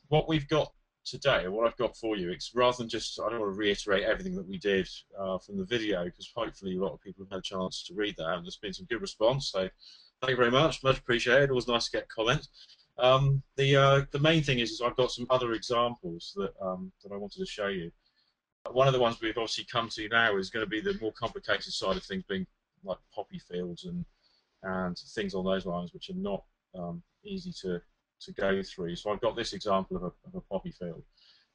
what we've got today, or what I've got for you, it's rather than just, I don't want to reiterate everything that we did from the video, because hopefully a lot of people have had a chance to read that, and there's been some good response, so thank you very much, much appreciated. Always nice to get comments. The main thing is I've got some other examples that that I wanted to show you. One of the ones we've obviously come to now is going to be the more complicated side of things, being like poppy fields and things on those lines, which are not easy to go through. So I've got this example of a poppy field.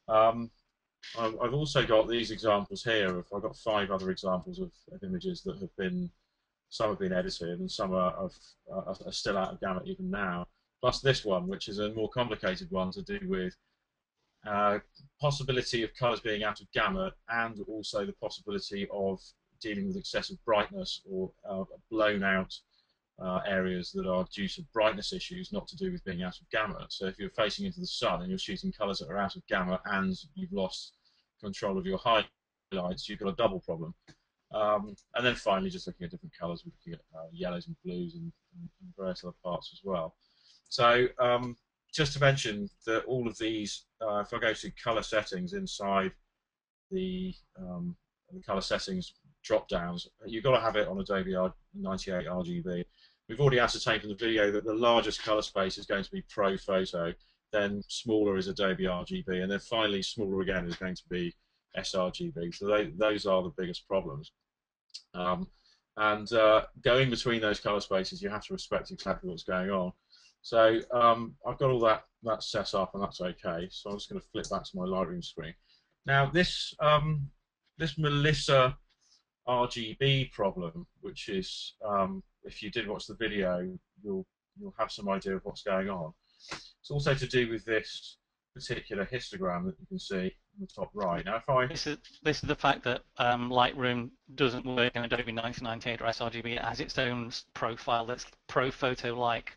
I've also got these examples here. I've got 5 other examples of images that have been, some have been edited and some are still out of gamut even now. Plus this one, which is a more complicated one to do with possibility of colours being out of gamut, and also the possibility of dealing with excessive brightness or blown out areas that are due to brightness issues, not to do with being out of gamut. So if you're facing into the sun and you're shooting colours that are out of gamut and you've lost control of your highlights, you've got a double problem. And then finally, just looking at different colours, we're looking at yellows and blues and various other parts as well. So just to mention that all of these, if I go to colour settings inside the colour settings drop downs, you've got to have it on Adobe 98 RGB. We've already ascertained from the video that the largest colour space is going to be Pro Photo, then smaller is Adobe RGB, and then finally smaller again is going to be sRGB. So those are the biggest problems. Going between those colour spaces, you have to respect exactly what's going on. So I've got all that set up, and that's okay. So I'm just going to flip back to my Lightroom screen. Now this this Melissa RGB problem, which is if you did watch the video, you'll have some idea of what's going on. It's also to do with this particular histogram that you can see in the top right. Now, if I this is the fact that Lightroom doesn't work in Adobe 1998 or sRGB. It has its own profile that's Pro Photo-like.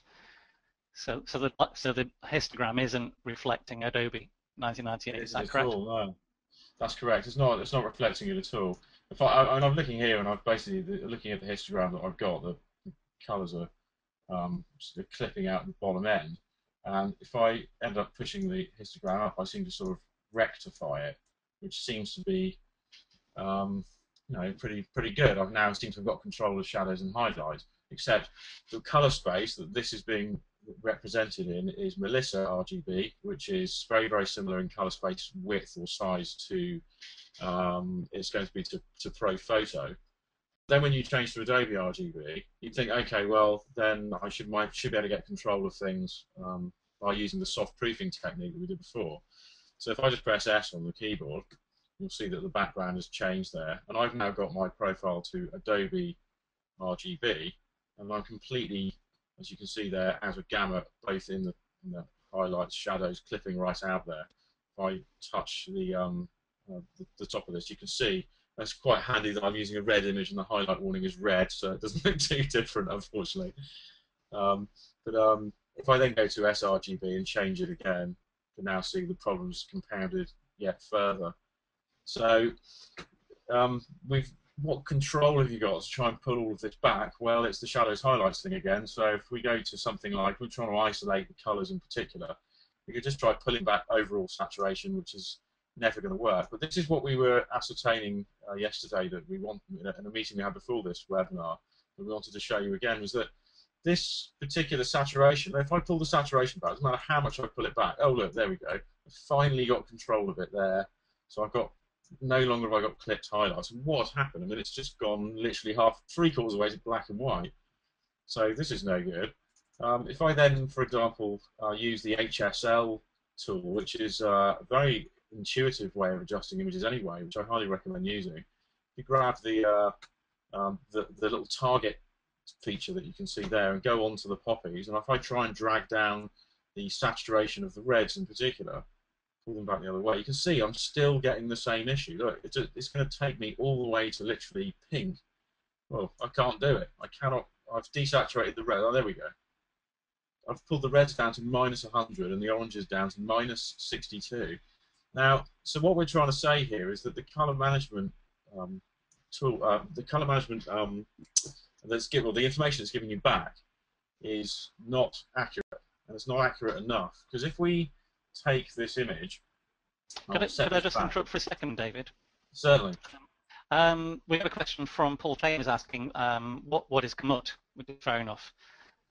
So the histogram isn't reflecting Adobe 1998. Is that correct? No, that's correct. It's not reflecting it at all. If I'm looking here, and I've basically looking at the histogram that I've got. The colours are sort of clipping out the bottom end, and if I end up pushing the histogram up, I seem to sort of rectify it, which seems to be pretty good. I've now seem to have got control of shadows and highlights, except the colour space that this is being represented in is Melissa RGB, which is very, very similar in colour space width or size to it's going to be to Pro Photo. Then when you change to Adobe RGB, you think, okay, well then I should be able to get control of things by using the soft proofing technique that we did before. So if I just press S on the keyboard, you'll see that the background has changed there, and I've now got my profile to Adobe RGB, and I'm completely, as you can see there, out of gamut, both in the highlights, shadows, clipping right out there. If I touch the top of this, you can see that's quite handy that I'm using a red image and the highlight warning is red, so it doesn't look too different, unfortunately. If I then go to sRGB and change it again, you can now see the problem's compounded yet further. So what control have you got to try and pull all of this back? Well, it's the shadows highlights thing again. So if we go to something like, we're trying to isolate the colours in particular, we could just try pulling back overall saturation, which is never going to work. But this is what we were ascertaining yesterday, that we want in a meeting we had before this webinar, that we wanted to show you again, was that this particular saturation, if I pull the saturation back, it doesn't matter how much I pull it back. Oh look, there we go. I finally got control of it there. So I've got, no longer have I got clipped highlights. What's happened? I mean, it's just gone literally three-quarters away to black and white. So this is no good. If I then, for example, use the HSL tool, which is a very intuitive way of adjusting images anyway, which I highly recommend using. You grab the little target feature that you can see there and go on to the poppies, and if I try and drag down the saturation of the reds in particular, pull them back the other way, you can see I'm still getting the same issue. Look, it's going to take me all the way to literally pink. Well, I can't do it. I cannot. I've desaturated the red. Oh, there we go. I've pulled the reds down to -100 and the oranges down to -62. Now, so what we're trying to say here is that the color management tool, the color management the information it's giving you back is not accurate, and it's not accurate enough. Because if we take this image, I'll set Could I this just back. interrupt for a second, David? Certainly. We have a question from Paul Famous asking, what is Gamut? Which is fair enough.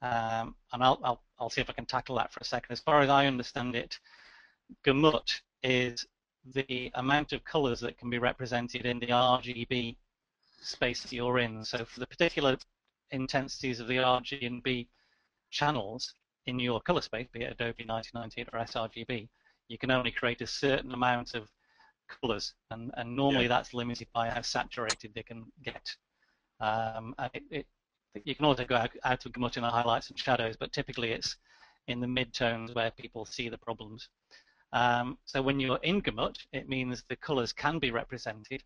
And I'll see if I can tackle that for a second. As far as I understand it, Gamut is the amount of colors that can be represented in the RGB space that you're in. So for the particular intensities of the RGB channels in your color space, be it Adobe 1998 or sRGB, you can only create a certain amount of colors, and normally Yeah. that's limited by how saturated they can get. You can also go out of Gamut in the highlights and shadows, but typically it's in the mid-tones where people see the problems. So when you're in Gamut, it means the colors can be represented.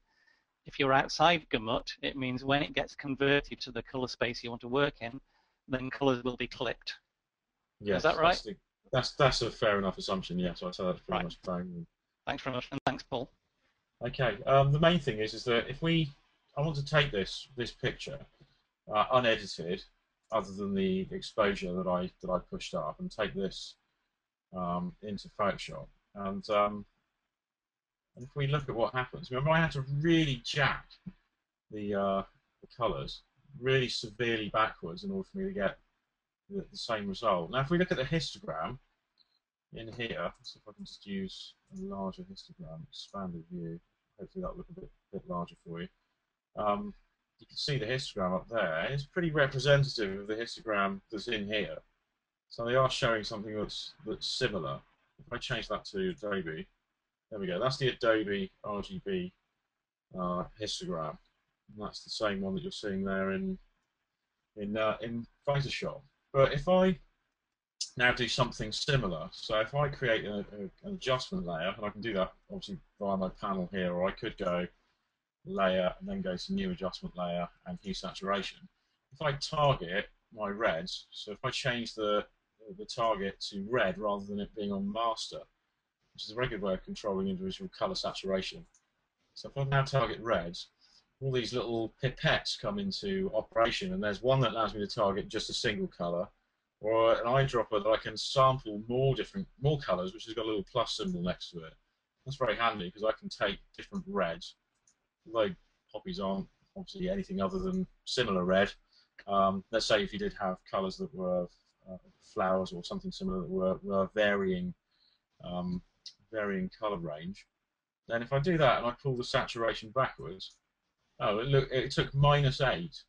If you're outside Gamut, it means when it gets converted to the color space you want to work in, then colors will be clipped. Is that Yes, right? that's a fair enough assumption. Yes, I'd say that's pretty Right. much bang. Thanks very much, and thanks, Paul. Okay. The main thing is that I want to take this picture unedited, other than the exposure that I pushed up, and take this into Photoshop. And if we look at what happens, remember I had to really jack the colours really severely backwards in order for me to get the same result. Now, if we look at the histogram in here, let's see if I can just use a larger histogram, expanded view. Hopefully that'll look a bit larger for you. You can see the histogram up there, and it's pretty representative of the histogram that's in here. So they are showing something that's similar. If I change that to Adobe, there we go. That's the Adobe RGB histogram. And that's the same one that you're seeing there in Photoshop. But if I now do something similar, so if I create an adjustment layer, and I can do that obviously via my panel here, or I could go layer and then go to new adjustment layer and hue saturation. If I target my reds, so if I change the target to red rather than it being on master, which is a very good way of controlling individual color saturation. So if I now target reds, all these little pipettes come into operation, and there's one that allows me to target just a single color, or an eyedropper that I can sample more colors, which has got a little plus symbol next to it. That's very handy because I can take different reds, although poppies aren't obviously anything other than similar red. Let's say if you did have colors that were flowers or something similar that were varying color range, then if I do that and I pull the saturation backwards, oh, it took -8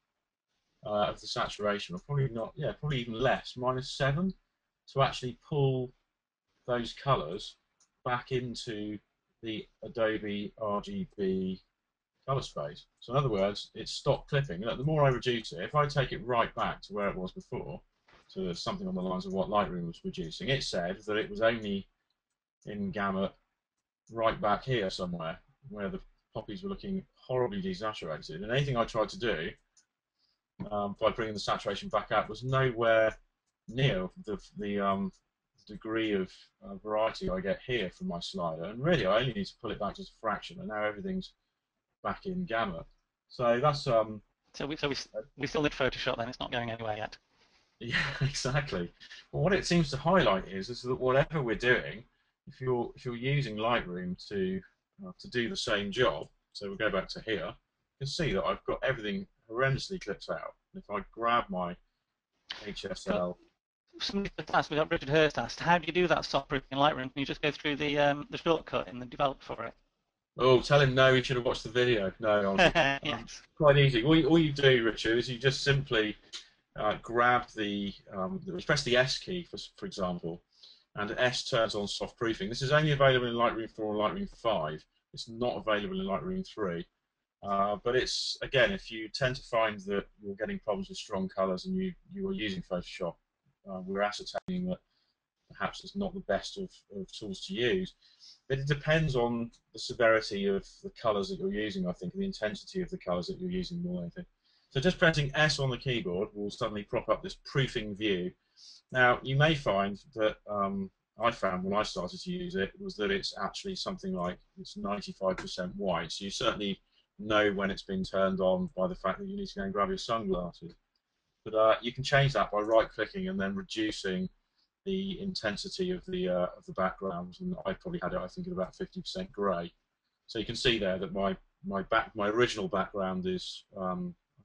of the saturation, or probably not, yeah, probably even less, -7, to actually pull those colors back into the Adobe RGB color space. So in other words, it stopped clipping. The more I reduce it, if I take it right back to where it was before, to something on the lines of what Lightroom was producing, it said that it was only in gamut right back here somewhere, where the poppies were looking horribly desaturated. And anything I tried to do by bringing the saturation back up was nowhere near the degree of variety I get here from my slider. And really, I only need to pull it back just a fraction, and now everything's back in gamma. So that's So we still need Photoshop then. It's not going anywhere yet. yeah, exactly. But what it seems to highlight is that whatever we're doing, if you're using Lightroom to do the same job, so we'll go back to here, you can see that I've got everything horrendously clipped out. If I grab my Got HSL, somebody just asked. We got Richard Hurst asked, how do you do that soft proofing in Lightroom? Can you just go through the shortcut in the develop for it? oh, tell him no, he should have watched the video. No, honestly, Yes. quite easy. All you do, Richard, is you just simply grab press the S key, for example, and S turns on soft proofing. This is only available in Lightroom 4 and Lightroom 5. It's not available in Lightroom 3. But it's, again, if you tend to find that you're getting problems with strong colors and you are using Photoshop, we're ascertaining that perhaps it's not the best of tools to use. But it depends on the severity of the colors that you're using, I think, and the intensity of the colors that you're using more than anything. So just pressing S on the keyboard will suddenly prop up this proofing view. Now, you may find that I found when I started to use it was that it's actually something like it's 95% white. So you certainly know when it's been turned on by the fact that you need to go and grab your sunglasses. But you can change that by right-clicking and then reducing the intensity of the background, and I probably had it, I think, at about 50% grey. So you can see there that my original background is I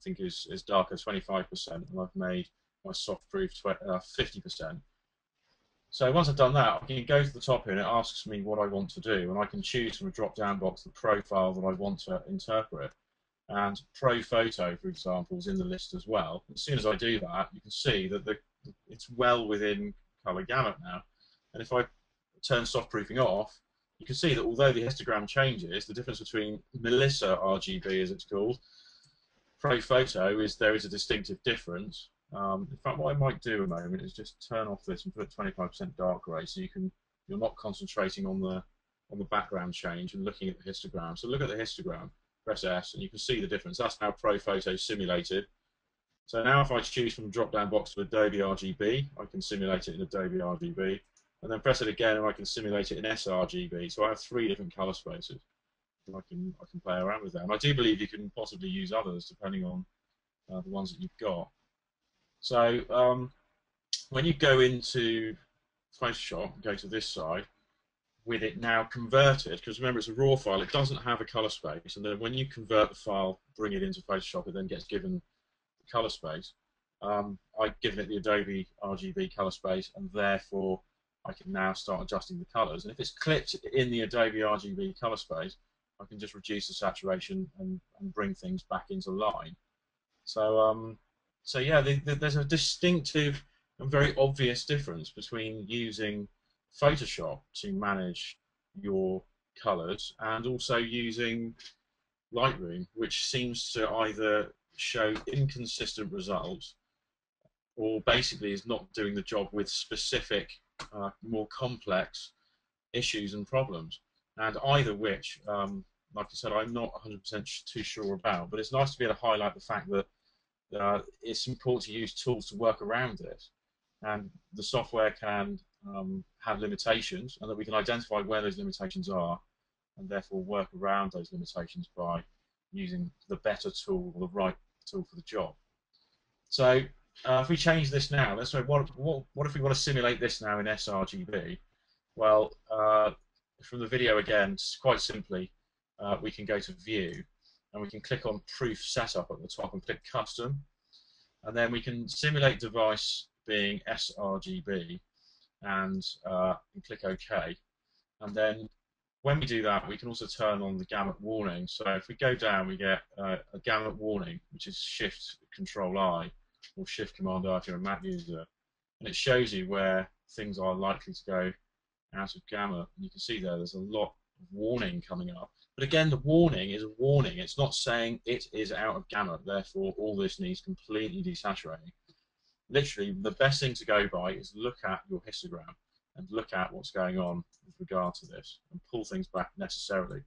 think is darker 25%, and I've made my soft proof 50%. So once I've done that, I can go to the top here and it asks me what I want to do, and I can choose from a drop-down box the profile that I want to interpret. And Pro Photo, for example, is in the list as well. As soon as I do that, you can see that it's well within color gamut now. And if I turn soft proofing off, you can see that although the histogram changes, the difference between Melissa RGB, as it's called, Pro Photo, is there is a distinctive difference. In fact, what I might do a moment is just turn off this and put 25% dark grey, so you're not concentrating on the background change and looking at the histogram. So look at the histogram, press S, and you can see the difference. That's now Pro Photo simulated. So now if I choose from the drop-down box of Adobe RGB, I can simulate it in Adobe RGB, and then press it again and I can simulate it in sRGB. So I have 3 different color spaces. I can play around with that. And I do believe you can possibly use others depending on the ones that you've got. So when you go into Photoshop, go to this side, with it now converted, because remember it's a raw file, it doesn't have a color space, and then when you convert the file, bring it into Photoshop, it then gets given the color space. I've given it the Adobe RGB color space, and therefore I can now start adjusting the colors. And if it's clipped in the Adobe RGB color space, I can just reduce the saturation and bring things back into line. So yeah, there's a distinctive and very obvious difference between using Photoshop to manage your colors and also using Lightroom, which seems to either show inconsistent results or basically is not doing the job with specific, more complex issues and problems. And either which, like I said, I'm not 100% too sure about, but it's nice to be able to highlight the fact that it's important to use tools to work around it. And the software can have limitations, and that we can identify where those limitations are, and therefore work around those limitations by using the better tool or the right tool for the job. So if we change this now, let's say what if we want to simulate this now in sRGB? Well, from the video again, quite simply, we can go to View, and we can click on Proof Setup at the top and click Custom, and then we can simulate device being sRGB, and click OK. And then when we do that, we can also turn on the gamut warning. So if we go down, we get a gamut warning, which is Shift Control I or Shift Command I if you're a Mac user, and it shows you where things are likely to go out of gamut. And you can see there's a lot of warning coming up. But again, the warning is a warning. It's not saying it is out of gamut, therefore all this needs completely desaturating. Literally, the best thing to go by is look at your histogram and look at what's going on with regard to this and pull things back necessarily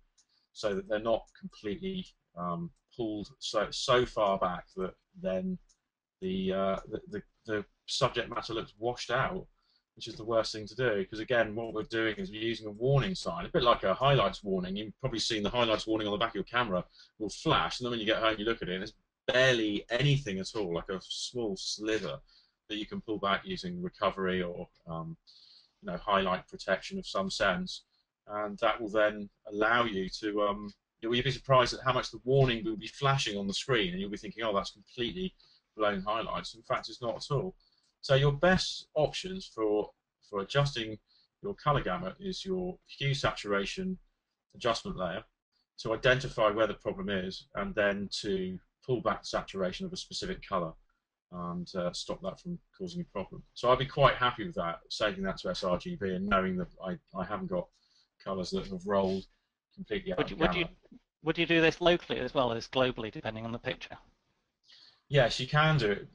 so that they're not completely pulled so far back that then the subject matter looks washed out, which is the worst thing to do, because again what we're doing is we're using a warning sign, a bit like a highlights warning. You've probably seen the highlights warning on the back of your camera will flash, and then when you get home you look at it and it's barely anything at all, like a small sliver that you can pull back using recovery or highlight protection of some sense, and that will then allow you to you'll be surprised at how much the warning will be flashing on the screen, and you'll be thinking, oh, that's completely blown highlights. In fact, it's not at all. So your best options for adjusting your color gamut is your hue saturation adjustment layer to identify where the problem is, and then to pull back the saturation of a specific color and stop that from causing a problem. So I'd be quite happy with that, saving that to sRGB and knowing that I haven't got colors that have rolled completely out of gamut. Would you do this locally as well as globally, depending on the picture? Yes, you can do it.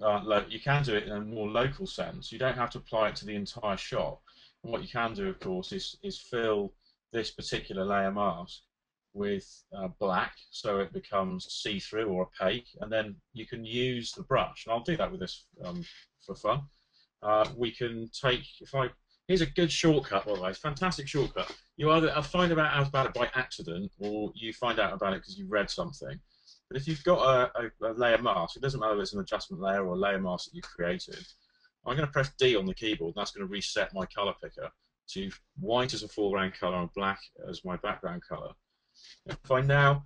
You can do it in a more local sense. You don't have to apply it to the entire shot. And what you can do, of course, is fill this particular layer mask with black, so it becomes see-through or opaque, and then you can use the brush. And I'll do that with this for fun. We can take here's a good shortcut, by the way. It's a fantastic shortcut. You either find out about it by accident, or you find out about it because you read something. But if you've got a layer mask, it doesn't matter if it's an adjustment layer or a layer mask that you've created, I'm going to press D on the keyboard, and that's going to reset my color picker to white as a foreground color and black as my background color. If I now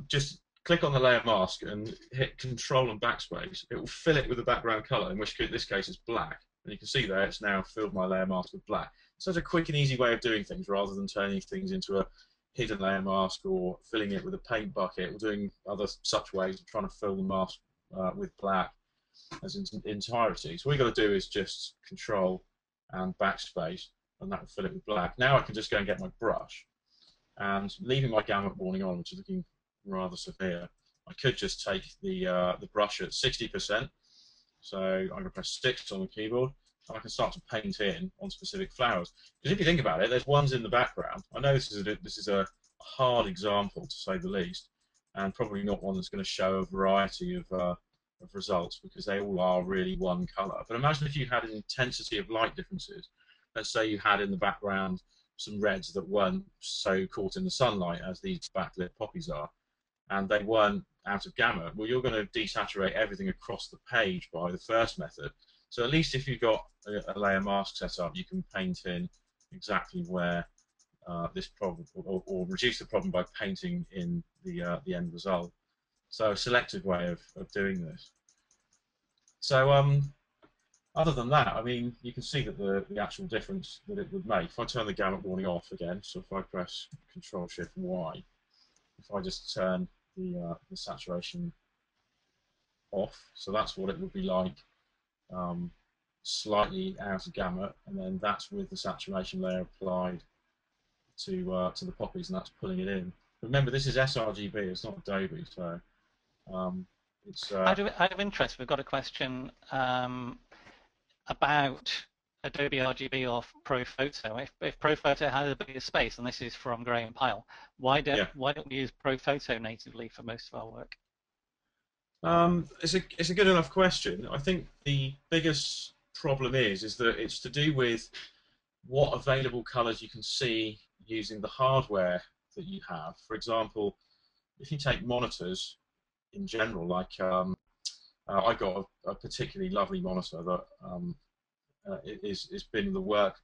just click on the layer mask and hit Control and Backspace, it will fill it with the background color, in which in this case is black. And you can see there it's now filled my layer mask with black. It's such a quick and easy way of doing things rather than turning things into a hidden layer mask or filling it with a paint bucket or doing other such ways of trying to fill the mask with black as in entirety. So what you got to do is just Control and Backspace, and that will fill it with black. Now I can just go and get my brush, and leaving my gamut warning on, which is looking rather severe, I could just take the brush at 60%. So I'm going to press 6 on the keyboard, and I can start to paint in on specific flowers. Because if you think about it, there's ones in the background. I know this is a hard example, to say the least, and probably not one that's going to show a variety of results, because they all are really one colour. But imagine if you had an intensity of light differences. Let's say you had in the background some reds that weren't so caught in the sunlight as these backlit poppies are, and they weren't out of gamut. Well, you're going to desaturate everything across the page by the first method. So at least if you've got a layer mask set up, you can paint in exactly where this problem, or reduce the problem by painting in the end result. So a selective way of doing this. So other than that, I mean, you can see that the actual difference that it would make. If I turn the gamut warning off again, so if I press Control Shift Y, if I just turn the saturation off, so that's what it would be like, slightly out of gamut, and then that's with the saturation layer applied to the poppies, and that's pulling it in. Remember, this is sRGB, it's not Adobe, so it's Out of interest, we've got a question about Adobe RGB or ProPhoto. If ProPhoto has a bigger space, and this is from Graham Pyle, why yeah. don't we use ProPhoto natively for most of our work? It's a good enough question. I think the biggest problem is that it's to do with what available colors you can see using the hardware that you have. For example, if you take monitors in general, like I got a particularly lovely monitor that is been the work,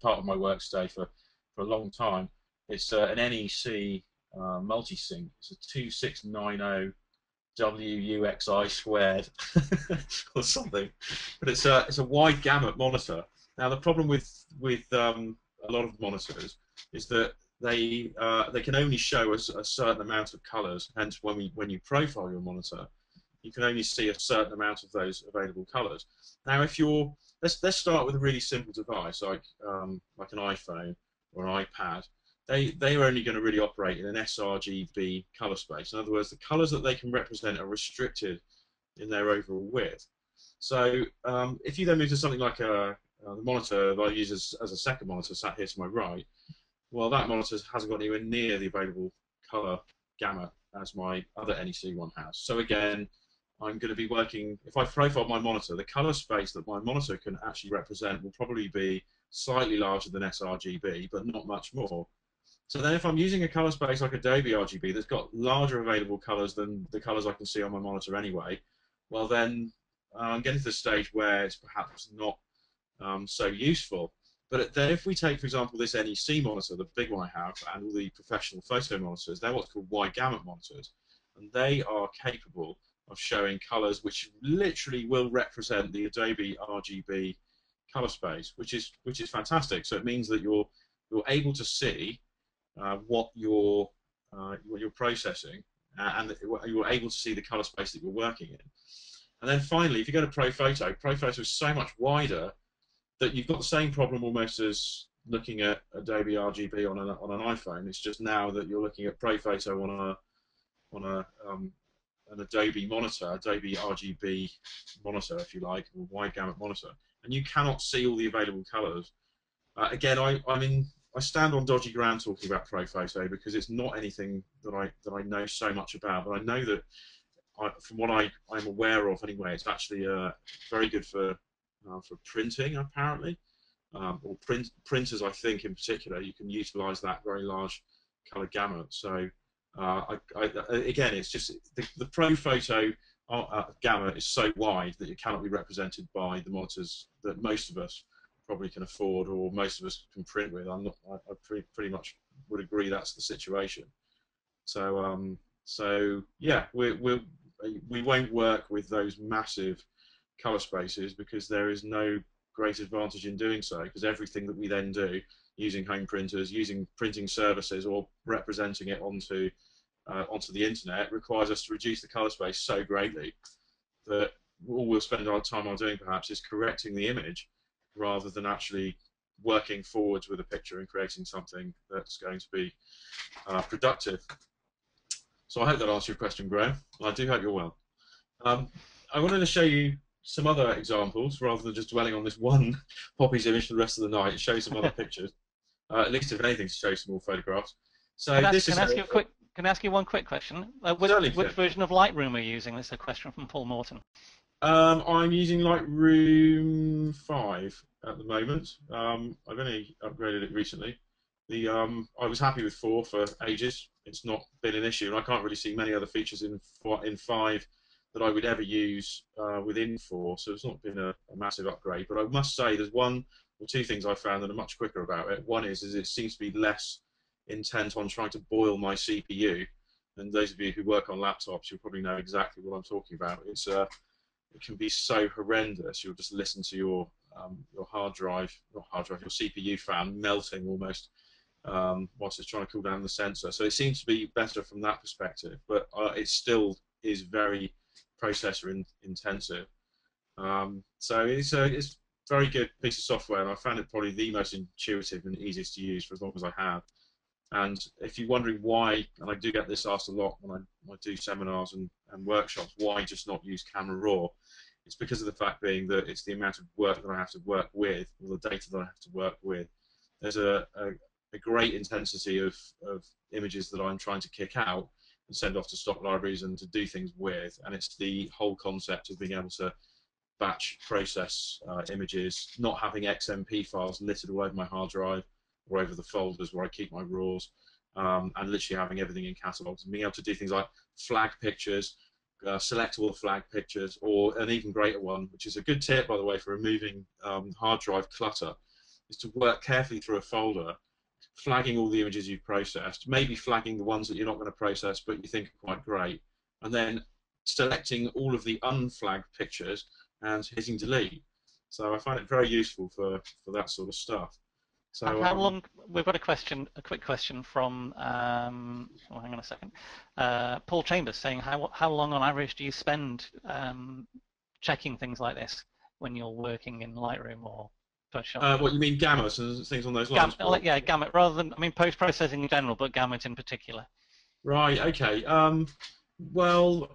part of my workstay for a long time. It's an NEC multi-sync. It's a 2690 WUXI squared or something, but it's a wide gamut monitor. Now the problem with a lot of monitors is that they can only show us a certain amount of colours. Hence, when you profile your monitor, you can only see a certain amount of those available colours. Now, if you're let's start with a really simple device like an iPhone or an iPad. They are only going to really operate in an sRGB color space. In other words, the colors that they can represent are restricted in their overall width. So if you then move to something like the monitor that I use as a second monitor sat here to my right, well, that monitor hasn't got anywhere near the available color gamut as my other NEC one has. So again, I'm going to be working, if I profile my monitor, the color space that my monitor can actually represent will probably be slightly larger than sRGB, but not much more. So then if I'm using a color space like Adobe RGB that's got larger available colors than the colors I can see on my monitor anyway, well then I'm getting to the stage where it's perhaps not so useful. But then if we take, for example, this NEC monitor, the big one I have, and all the professional photo monitors, they're what's called wide gamut monitors, and they are capable of showing colors which literally will represent the Adobe RGB color space, which is fantastic. So it means that you're able to see what you're processing, and you're able to see the color space that you're working in. And then finally, if you go to ProPhoto is so much wider that you've got the same problem almost as looking at Adobe RGB on an iPhone. It's just now that you're looking at ProPhoto on an Adobe monitor, Adobe RGB monitor, if you like, or wide gamut monitor, and you cannot see all the available colors. Again, I stand on dodgy ground talking about ProPhoto because it's not anything that I know so much about, but I know that from what I'm aware of anyway, it's actually very good for printing apparently, or printers. I think in particular you can utilise that very large colour gamut. So again, it's just the ProPhoto gamut is so wide that it cannot be represented by the monitors that most of us probably can afford or most of us can print with. I pretty much would agree that's the situation. So yeah, we won't work with those massive color spaces because there is no great advantage in doing so, because everything that we then do using home printers, using printing services, or representing it onto the internet requires us to reduce the color space so greatly that all we'll spend our time on doing perhaps is correcting the image rather than actually working forwards with a picture and creating something that's going to be productive. So I hope that answers your question, Graham. I do hope you're well. Um, I wanted to show you some other examples rather than just dwelling on this one Poppy's image for the rest of the night. Show you some other pictures, at least if anything, to show some more photographs. So this is Can I ask you one quick question? certainly. Which version of Lightroom are you using? This is a question from Paul Morton. I'm using Lightroom 5 at the moment. I've only upgraded it recently. I was happy with 4 for ages. It's not been an issue, and I can't really see many other features in 5 that I would ever use within 4. So it's not been a massive upgrade. But I must say, there's one or two things I found that are much quicker about it. One is it seems to be less intent on trying to boil my CPU. And those of you who work on laptops, you'll probably know exactly what I'm talking about. It can be so horrendous. You'll just listen to your hard drive, not hard drive, your CPU fan melting almost whilst it's trying to cool down the sensor. So it seems to be better from that perspective, but it still is very processor intensive. So it's a very good piece of software, and I found it probably the most intuitive and easiest to use for as long as I have. And if you're wondering why, and I do get this asked a lot when I do seminars and workshops, why just not use Camera Raw? It's because of the fact being that it's the amount of work that I have to work with, or the data that I have to work with. There's a great intensity of images that I'm trying to kick out and send off to stock libraries and to do things with, and it's the whole concept of being able to batch process images, not having XMP files littered all over my hard drive or over the folders where I keep my RAWs, and literally having everything in catalogs and being able to do things like flag pictures, select all the flag pictures, or an even greater one, which is a good tip, by the way, for removing hard drive clutter, is to work carefully through a folder, flagging all the images you've processed, maybe flagging the ones that you're not going to process but you think are quite great, and then selecting all of the unflagged pictures and hitting delete. So I find it very useful for that sort of stuff. And So how long? We've got a quick question from. Oh, hang on a second. Paul Chambers saying, how long on average do you spend checking things like this when you're working in Lightroom or Photoshop? what you mean, gamut and things on those lines? Yeah, gamut rather than, I mean, post-processing in general, but gamut in particular. Right. Okay. Well,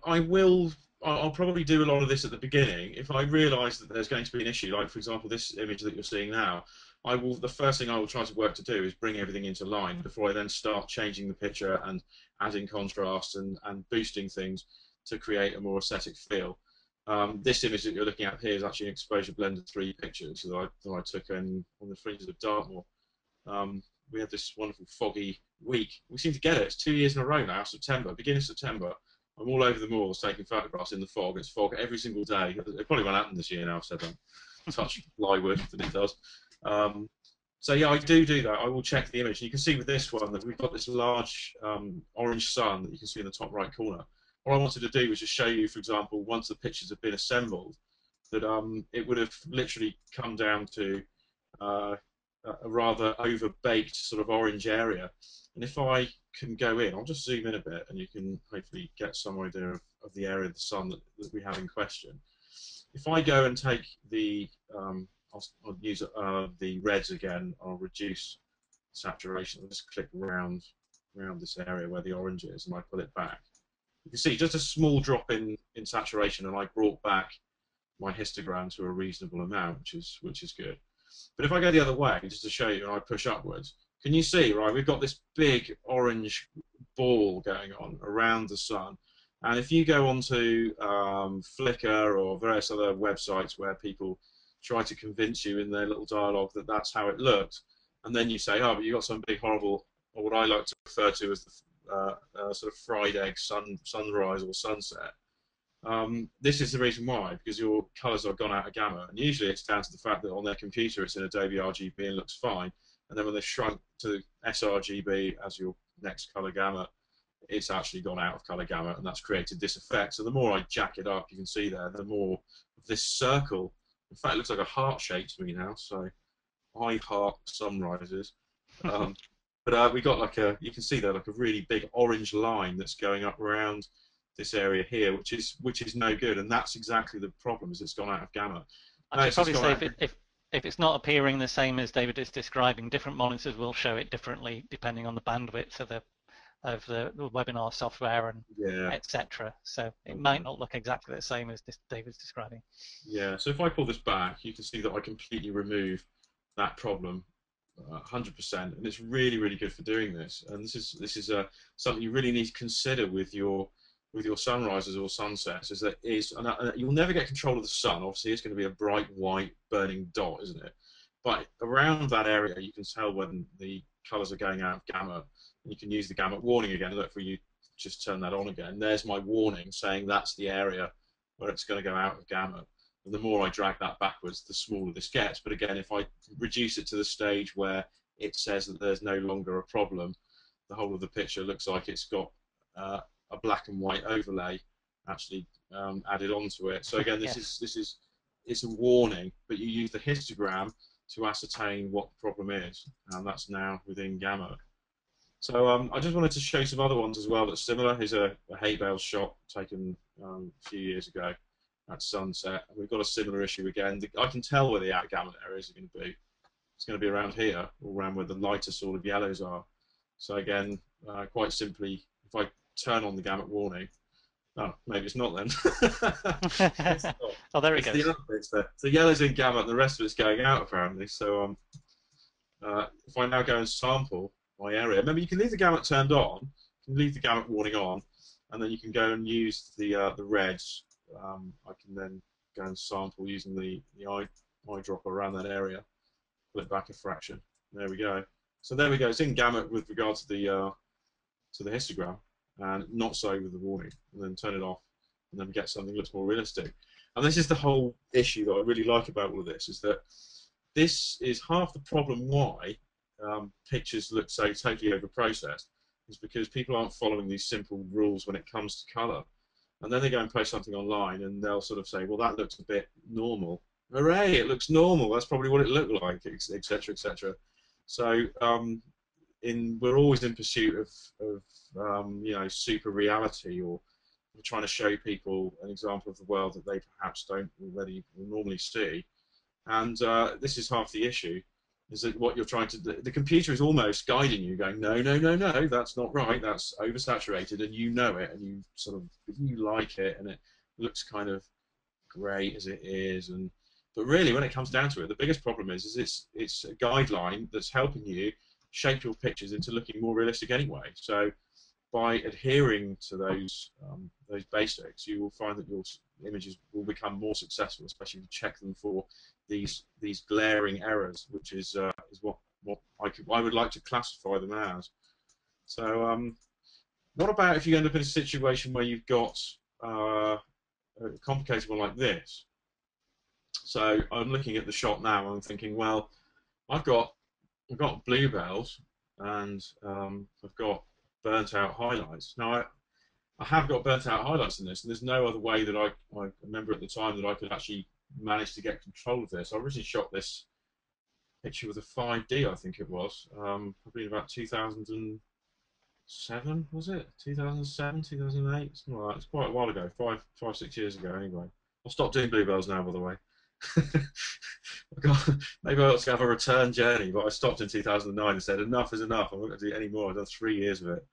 I'll probably do a lot of this at the beginning. If I realise that there's going to be an issue, like for example this image that you're seeing now, the first thing I will try to work to do is bring everything into line before I then start changing the picture and adding contrast and boosting things to create a more aesthetic feel. This image that you're looking at here is actually an exposure blended 3 pictures that I took on the fringes of Dartmoor. We had this wonderful foggy week. We seem to get it. It's 2 years in a row now, September, beginning of September. I'm all over the moors taking photographs in the fog. It's fog every single day. It probably won't happen this year now, I've said that. Touch plywood that it does. So yeah, I do that. I will check the image. And you can see with this one that we've got this large orange sun that you can see in the top right corner. What I wanted to do was just show you, for example, once the pictures have been assembled, that it would have literally come down to a rather over-baked sort of orange area. And if I can go in, I'll just zoom in a bit and you can hopefully get some idea of the area of the sun that we have in question. If I go and take the, I'll use the reds again, I'll reduce saturation, I'll just click around this area where the orange is and I pull it back. You can see just a small drop in saturation and I brought back my histogram to a reasonable amount, which is good. But if I go the other way, just to show you, and I push upwards, can you see, right, we've got this big orange ball going on around the sun. And if you go onto Flickr or various other websites where people try to convince you in their little dialogue that that's how it looks, and then you say, oh, but you've got some big horrible, or what I like to refer to as the sort of fried egg sunrise or sunset, This is the reason why, because your colours are gone out of gamma, and usually it's down to the fact that on their computer it's in Adobe RGB and looks fine, and then when they shrunk to sRGB as your next colour gamma, it's actually gone out of colour gamma, and that's created this effect. So the more I jack it up, you can see there, the more of this circle. In fact, it looks like a heart shape to me now. So I heart sunrises. Um, but we got like you can see there, like a really big orange line that's going up around this area here, which is no good, and that's exactly the problem. Is it's gone out of gamma. I should Notice it's probably gone say out. if it's not appearing the same as David is describing, different monitors will show it differently depending on the bandwidth of the webinar software and Yeah. etc. So it might Okay. not look exactly the same as David's describing. Yeah. So if I pull this back, you can see that I completely remove that problem 100%, and it's really really good for doing this. And this is something you really need to consider with your sunrises or sunsets. Is that is and you'll never get control of the sun. Obviously, it's going to be a bright white burning dot, isn't it? But around that area, you can tell when the colours are going out of gamma, and you can use the gamma warning again. Look, for you, just turn that on again. There's my warning saying that's the area where it's going to go out of gamma. And the more I drag that backwards, the smaller this gets. But again, if I reduce it to the stage where it says that there's no longer a problem, the whole of the picture looks like it's got a black and white overlay actually added onto it. So again, this Yes. is it's a warning, but you use the histogram to ascertain what the problem is, and that's now within gamma. So I just wanted to show some other ones as well that's similar. Here's a hay bale shot taken a few years ago at sunset. And we've got a similar issue again. I can tell where the out gamma areas are going to be. It's going to be around here, or around where the lighter sort of yellows are. So again, quite simply, if I turn on the gamut warning, oh, maybe it's not then. It's not. Oh, there it It's the goes. other bits there. So yellow's in gamut, and the rest of it's going out apparently. So if I now go and sample my area, remember you can leave the gamut turned on, you can leave the gamut warning on, and then you can go and use the reds. I can then go and sample using the eyedropper around that area, pull it back a fraction. There we go. So there we go. It's in gamut with regard to the histogram, and not so with the warning. And then turn it off, and then we get something that looks more realistic. And this is the whole issue that I really like about all of this, is that this is half the problem why pictures look so totally over-processed, is because people aren't following these simple rules when it comes to colour. And then they go and post something online, and they'll sort of say, well, that looks a bit normal. Hooray, it looks normal. That's probably what it looked like, etc., etc. So we're always in pursuit of super reality, or we're trying to show people an example of the world that they perhaps don't already normally see. And this is half the issue, is that what you're trying to do, the computer is almost guiding you, going, no, no, no, no, that's not right, that's oversaturated, and you know it, and you like it, and it looks kind of great as it is, and but really, when it comes down to it, the biggest problem is it's a guideline that's helping you shape your pictures into looking more realistic anyway. So by adhering to those basics, you will find that your images will become more successful, especially if you check them for these glaring errors, which is what I would like to classify them as. So what about if you end up in a situation where you've got a complicated one like this? So I'm looking at the shot now, and I'm thinking, well, I've got bluebells, and I've got burnt out highlights. Now I have got burnt out highlights in this, and there's no other way that I remember at the time that I could actually manage to get control of this. I originally shot this picture with a 5D, I think it was, probably in about 2007, was it? 2007, 2008, something like that. It's quite a while ago, 6 years ago anyway. I'll stop doing bluebells now, by the way. Maybe I ought to have a return journey, but I stopped in 2009 and said enough is enough. I'm not going to do it anymore. I've done 3 years of it.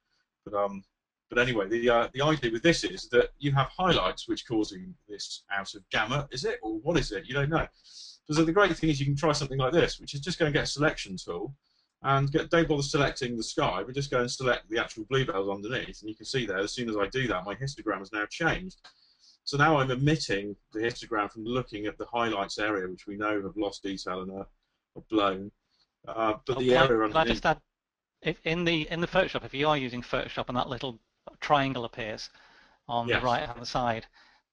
But anyway, the idea with this is that you have highlights which causing this out of gamma, is it, or what is it? You don't know. So the great thing is you can try something like this, which is just go and get a selection tool, and don't bother selecting the sky, but just go and select the actual bluebells underneath, and you can see there, as soon as I do that, my histogram has now changed. So now I'm omitting the histogram from looking at the highlights area, which we know have lost detail and are blown. But Oh, the area can I underneath, just add, if in the Photoshop, if you are using Photoshop and that little triangle appears on the yes, right hand side,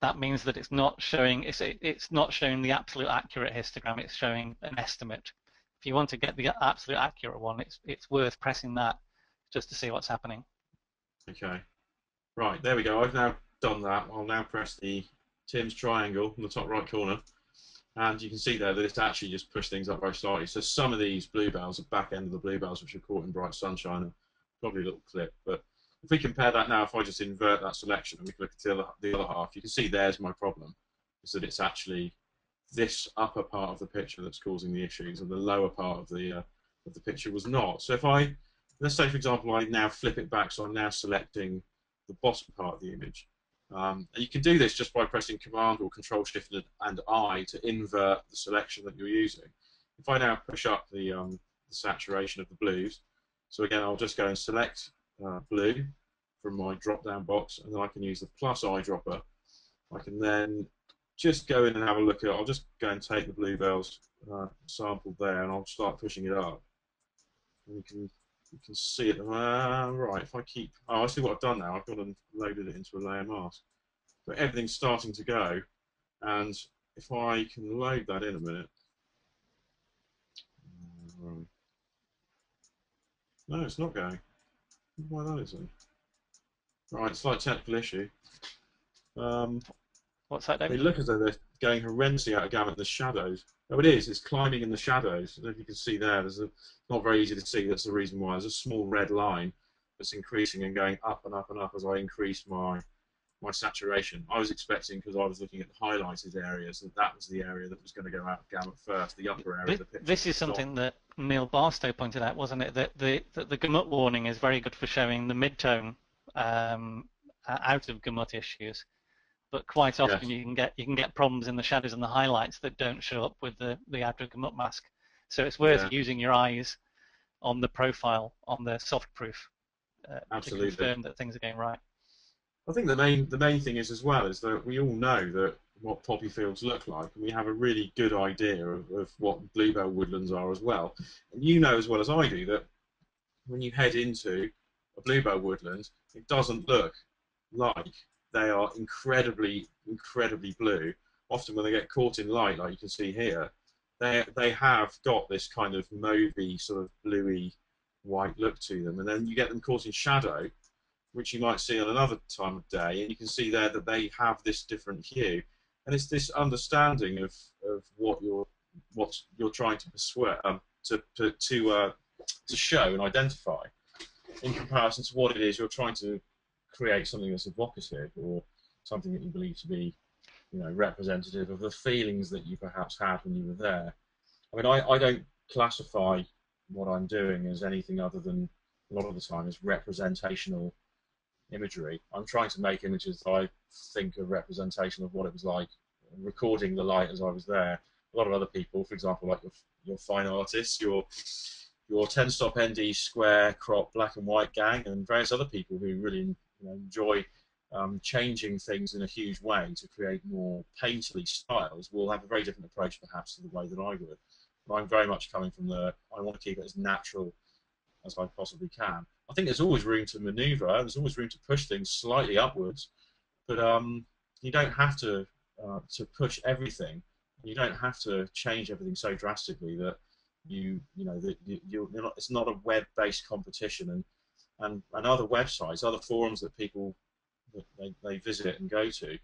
that means that it's not showing the absolute accurate histogram. It's showing an estimate. If you want to get the absolute accurate one, it's worth pressing that just to see what's happening. Okay. Right, there we go. I've now done that. I'll now press the Tim's triangle in the top right corner, and you can see there that it's actually just pushed things up very slightly. So some of these bluebells, the back end of the bluebells, which are caught in bright sunshine, are probably a little clip. But if we compare that now, if I just invert that selection and we look at the other half, you can see there's my problem, is that it's actually this upper part of the picture that's causing the issues, and the lower part of the picture was not. So if I, let's say for example, I now flip it back, so I'm now selecting the bottom part of the image. And you can do this just by pressing Command or Control Shift and I to invert the selection that you're using. If I now push up the saturation of the blues, so again I'll just go and select blue from my drop-down box, and then I can use the plus eyedropper. I can then just go in and have a look at it. I'll just go and take the bluebells sampled there, and I'll start pushing it up. And you can see it. Right, if I keep... Oh, I see what I've done now. I've gone and loaded it into a layer mask. So everything's starting to go, and if I can load that in a minute... No, it's not going. Why that isn't? Right, it's like a technical issue. What's that, They David? look as though they're going horrendously out of gamut in the shadows. Oh, it is. It's climbing in the shadows. I don't know if you can see there. Not very easy to see. That's the reason why. There's a small red line that's increasing and going up and up and up as I increase my saturation. I was expecting, because I was looking at the highlighted areas, that was the area that was going to go out of gamut first, the upper area of the picture. This is something that Neil Barstow pointed out, wasn't it? That the gamut warning is very good for showing the midtone out of gamut issues, but quite often Yes. you can get problems in the shadows and the highlights that don't show up with the out of gamut mask. So it's worth Yeah. using your eyes on the profile on the soft proof to Absolutely. confirm that things are going right. I think the main thing is as well is that we all know that what poppy fields look like, and we have a really good idea of what bluebell woodlands are as well. And you know as well as I do that when you head into a bluebell woodland, it doesn't look like they are incredibly, incredibly blue. Often when they get caught in light, like you can see here, they have got this kind of mauvey, sort of bluey white look to them, and then you get them caught in shadow, which you might see on another time of day, and you can see there that they have this different hue, and it's this understanding of what you're trying to persuade to show and identify in comparison to what it is you're trying to create, something that's evocative or something that you believe to be, representative of the feelings that you perhaps had when you were there. I mean, I don't classify what I'm doing as anything other than, a lot of the time, as representational imagery. I'm trying to make images that I think are representation of what it was like, recording the light as I was there. A lot of other people, for example, like your fine artists, your 10 stop ND square crop black and white gang, and various other people who really enjoy changing things in a huge way to create more painterly styles, will have a very different approach perhaps to the way that I would. But I'm very much coming from I want to keep it as natural as I possibly can. I think there's always room to manoeuvre. There's always room to push things slightly upwards, but you don't have to push everything. You don't have to change everything so drastically that you're not. It's not a web-based competition, and other websites, other forums that people that they visit and go to.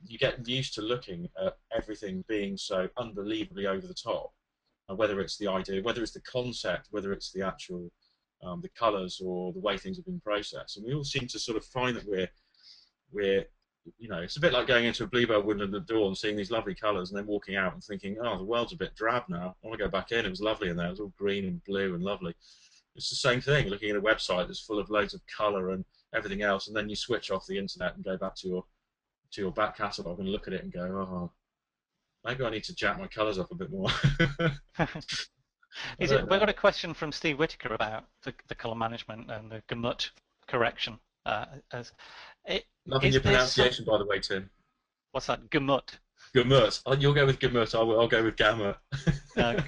You get used to looking at everything being so unbelievably over the top, and whether it's the idea, whether it's the concept, whether it's the actual the colours or the way things have been processed, and we all seem to sort of find that we're it's a bit like going into a bluebell woodland at dawn, seeing these lovely colours, and then walking out and thinking, oh, the world's a bit drab now. I want to go back in. It was lovely in there. It was all green and blue and lovely. It's the same thing. Looking at a website that's full of loads of colour and everything else, and then you switch off the internet and go back to your back catalogue and look at it and go, oh, maybe I need to jack my colours up a bit more. I don't We've got know. a question from Steve Whitaker about the color management and the gamut correction. As it, Loving is your this some, pronunciation, by the way, Tim. what's that? Gamut. Gamut. Oh, you'll go with gamut. I'll go with gamut.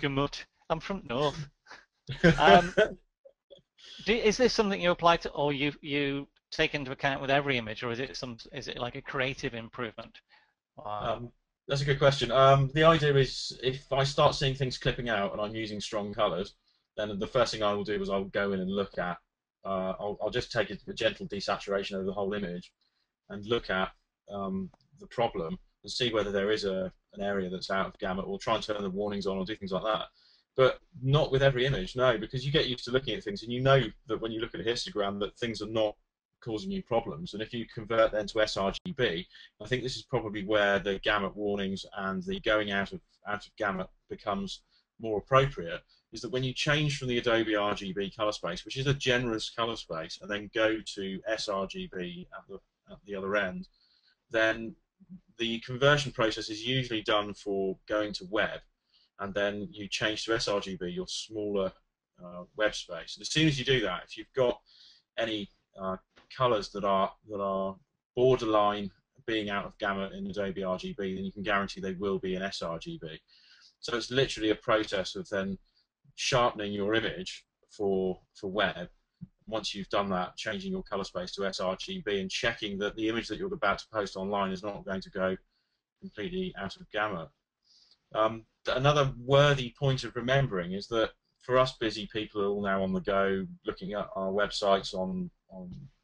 Gamut. I'm from North. Um, is this something you apply to, or you take into account with every image, or is it like a creative improvement? Wow. Um, that's a good question. The idea is if I start seeing things clipping out and I'm using strong colours, then the first thing I will do is I'll go in and look at. I'll just take a gentle desaturation over the whole image and look at the problem and see whether there is an area that's out of gamut, or try and turn the warnings on or do things like that. But not with every image, no, because you get used to looking at things and you know that when you look at a histogram that things are not causing you problems. And if you convert then to sRGB, I think this is probably where the gamut warnings and the going out of gamut becomes more appropriate. Is that when you change from the Adobe RGB color space, which is a generous color space, and then go to sRGB at the other end, then the conversion process is usually done for going to web, and then you change to sRGB, your smaller web space. And as soon as you do that, if you've got any colors that are borderline being out of gamut in Adobe RGB, then you can guarantee they will be in sRGB. So it's literally a process of then sharpening your image for web. Once you've done that, changing your color space to sRGB and checking that the image that you're about to post online is not going to go completely out of gamut. Another worthy point of remembering is that for us busy people who are all now on the go, looking at our websites on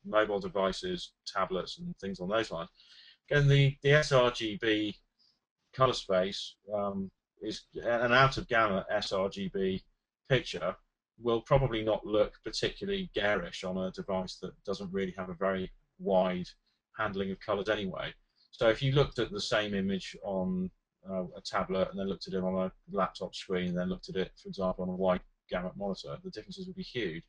mobile devices, tablets, and things on those lines, again, the sRGB color space is an out of gamut sRGB picture will probably not look particularly garish on a device that doesn't really have a very wide handling of colors anyway. So if you looked at the same image on a tablet and then looked at it on a laptop screen and then looked at it, for example, on a wide gamut monitor, the differences would be huge.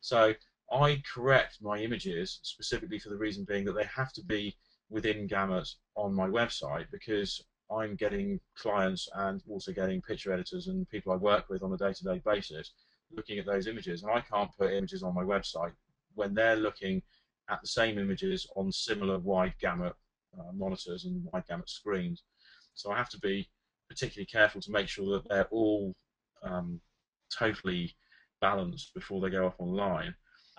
So I correct my images specifically for the reason being that they have to be within gamut on my website, because I'm getting clients and also getting picture editors and people I work with on a day-to-day basis looking at those images, and I can't put images on my website when they're looking at the same images on similar wide gamut monitors and wide gamut screens. So I have to be particularly careful to make sure that they're all totally balanced before they go up online.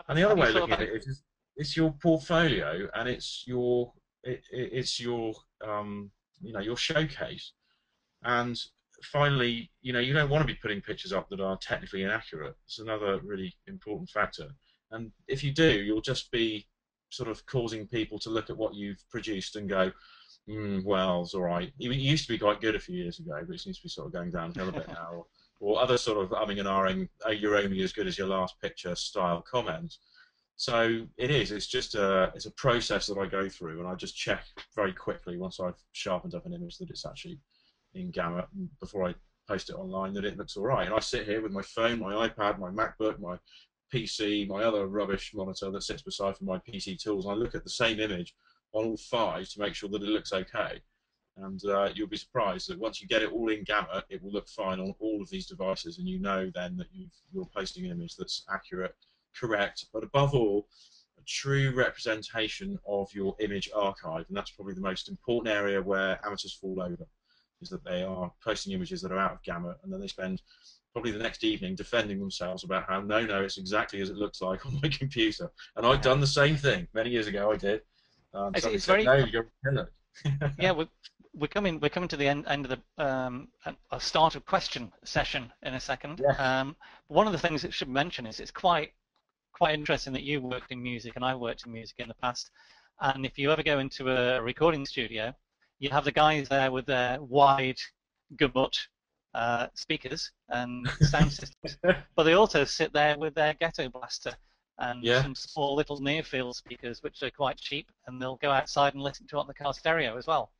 And the other Have you way of thought looking at about? it is it's your portfolio and it's your your showcase. And finally, you don't want to be putting pictures up that are technically inaccurate. It's another really important factor. And if you do, you'll just be sort of causing people to look at what you've produced and go, well, it's all right. It used to be quite good a few years ago, but it seems to be sort of going downhill a bit now. Or other sort of umming and ahhing, oh, you're only as good as your last picture style comments. So it is. It's a process that I go through, and I just check very quickly once I've sharpened up an image that it's actually in gamut before I post it online, that it looks all right. And I sit here with my phone, my iPad, my MacBook, my PC, my other rubbish monitor that sits beside for my PC tools, and I look at the same image on all five to make sure that it looks okay. And you'll be surprised that once you get it all in gamut, it will look fine on all of these devices, and you know then that you're posting an image that's accurate, correct, but above all, a true representation of your image archive. And that's probably the most important area where amateurs fall over, is that they are posting images that are out of gamut, and then they spend probably the next evening defending themselves about how no, it's exactly as it looks like on my computer. And I've Yeah, done the same thing many years ago. I did. Somebody it's said, very. no, you're a killer. Yeah, we're coming to the end of the a start of question session in a second. Yeah. One of the things that should mention is it's quite interesting that you worked in music and I worked in music in the past. And if you ever go into a recording studio, you have the guys there with their wide gamut speakers and sound systems, but they also sit there with their ghetto blaster and Yeah. some small little near field speakers, which are quite cheap, and they'll go outside and listen to it on the car stereo as well.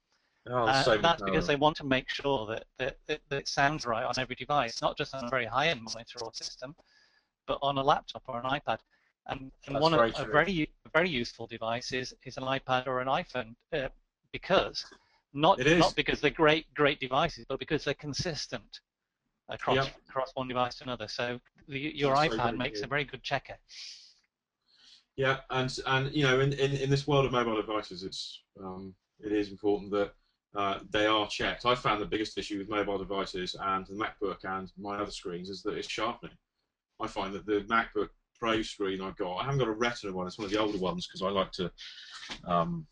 Oh, there's so And many that's because parallels. they want to make sure that it sounds right on every device, not just on a very high-end monitor or system, but on a laptop or an iPad. And That's one very a true. very useful device is an iPad or an iPhone, because not It not is. because they're great devices, but because they're consistent Yeah, across one device to another. So your that's so iPad very makes true. a very good checker. Yeah, and in this world of mobile devices, it is important that they are checked. I found the biggest issue with mobile devices and the MacBook and my other screens is that it's sharpening. I find that the MacBook Pro screen I've got, I haven't got a Retina one. It's one of the older ones because I like to um,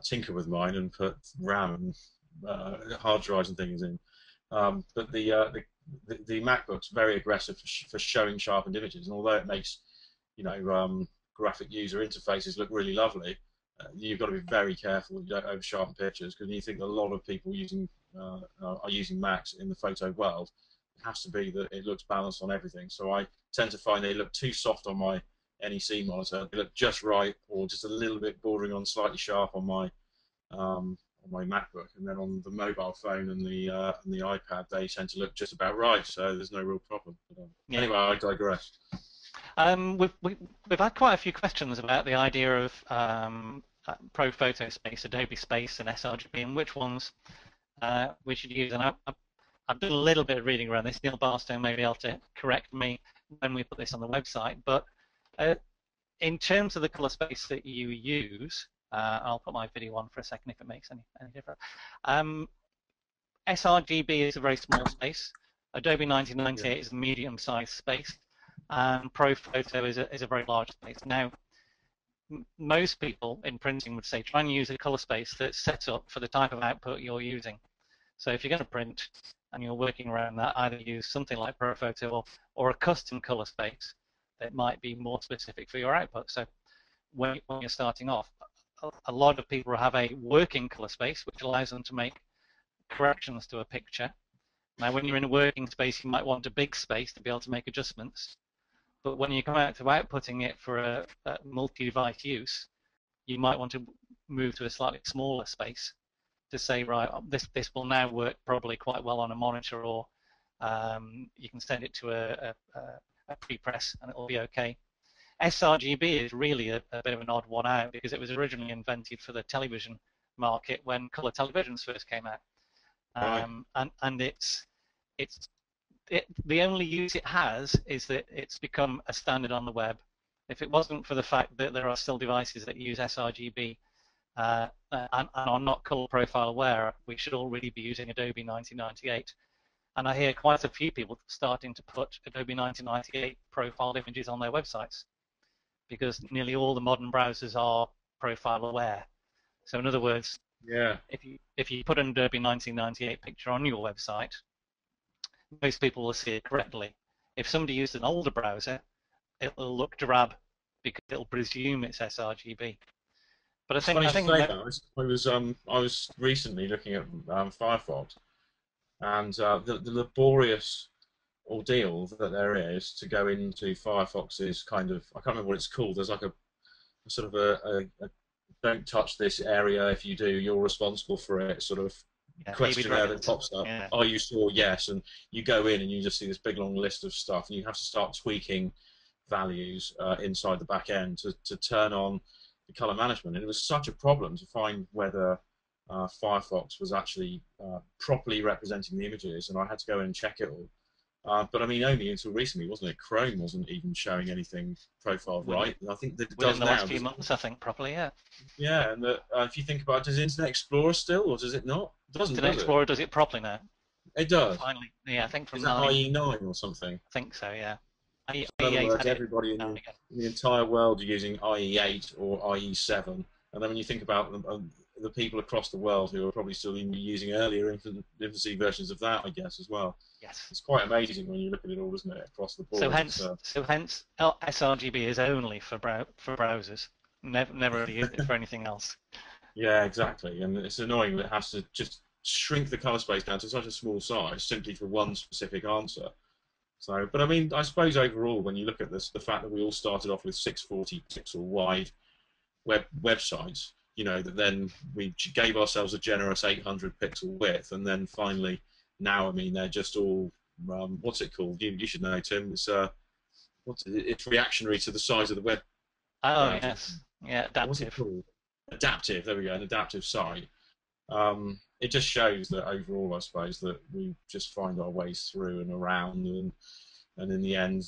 tinker with mine and put RAM and hard drives and things in. But the MacBook's very aggressive for showing sharpened images, and although it makes graphic user interfaces look really lovely, you've got to be very careful you don't over sharpen pictures, because you think a lot of people are using Macs in the photo world. It has to be that it looks balanced on everything. So I tend to find they look too soft on my NEC monitor. They look just right, or just a little bit bordering on slightly sharp on my MacBook, and then on the mobile phone and the iPad, they tend to look just about right. So there's no real problem. But, Yeah. anyway, I digress. We've had quite a few questions about the idea of Pro Photo Space, Adobe Space, and sRGB, and which ones we should use. And I've done a little bit of reading around this. Neil Barstow may be able to correct me when we put this on the website. But in terms of the color space that you use, I'll put my video on for a second if it makes any difference. sRGB is a very small space. Adobe 1998 is a medium-sized space. And ProPhoto is a very large space. Now, most people in printing would say try and use a color space that's set up for the type of output you're using. So if you're going to print and you're working around that, either use something like ProPhoto or a custom color space that might be more specific for your output. So when you're starting off, a lot of people have a working color space, which allows them to make corrections to a picture. Now, when you're in a working space, you might want a big space to be able to make adjustments. But when you come out to outputting it for a multi-device use, you might want to move to a slightly smaller space to say, right, this will now work probably quite well on a monitor, or you can send it to a pre-press and it will be okay. sRGB is really a bit of an odd one out, because it was originally invented for the television market when color televisions first came out. And the only use it has is that it's become a standard on the web. If it wasn't for the fact that there are still devices that use sRGB and are not color profile aware, we should already be using Adobe 1998. And I hear quite a few people starting to put Adobe 1998 profiled images on their websites, because nearly all the modern browsers are profile aware. So in other words, if you put an Adobe 1998 picture on your website, most people will see it correctly. If somebody used an older browser, it'll look drab because it'll presume it's sRGB. But It's funny you say that. I was recently looking at Firefox, and the laborious ordeal that there is to go into Firefox's kind of, I can't remember what it's called. There's like a sort of a don't touch this area. If you do, you're responsible for it. Sort of questionnaire that pops up. Yeah. Are you sure? Yes. And you go in and you just see this big long list of stuff, and you have to start tweaking values inside the back end to turn on the color management. And it was such a problem to find whether Firefox was actually properly representing the images, and I had to go in and check it all. But I mean, only until recently, wasn't it? Chrome wasn't even showing anything profiled right. And I think that it does now. Within the last few months, I think, properly, yeah. Yeah, and if you think about it, does Internet Explorer still, or does it not? It doesn't. Internet Explorer does it properly now. It does. Finally, yeah, I think from Is that IE9 or something? I think so, yeah. In other words, everybody in the entire world are using IE8 or IE7, and then when you think about the people across the world who are probably still using earlier infancy versions of that, I guess, as well. Yes. It's quite amazing when you look at it all, isn't it, across the board. So hence, sRGB is only for browsers, never really used it for anything else. Yeah, exactly, and it's annoying that it has to just shrink the color space down to such a small size simply for one specific answer. So, but I mean, I suppose overall, when you look at this, the fact that we all started off with 640 pixel wide websites, you know, that then we gave ourselves a generous 800 pixel width, and then finally, now, I mean, they're just all, what's it called? You should know, Tim. It's reactionary to the size of the web. Oh, yes. Yeah, adaptive. What's it called? Adaptive. There we go, an adaptive site. It just shows that overall, I suppose, that we just find our ways through and around, and in the end,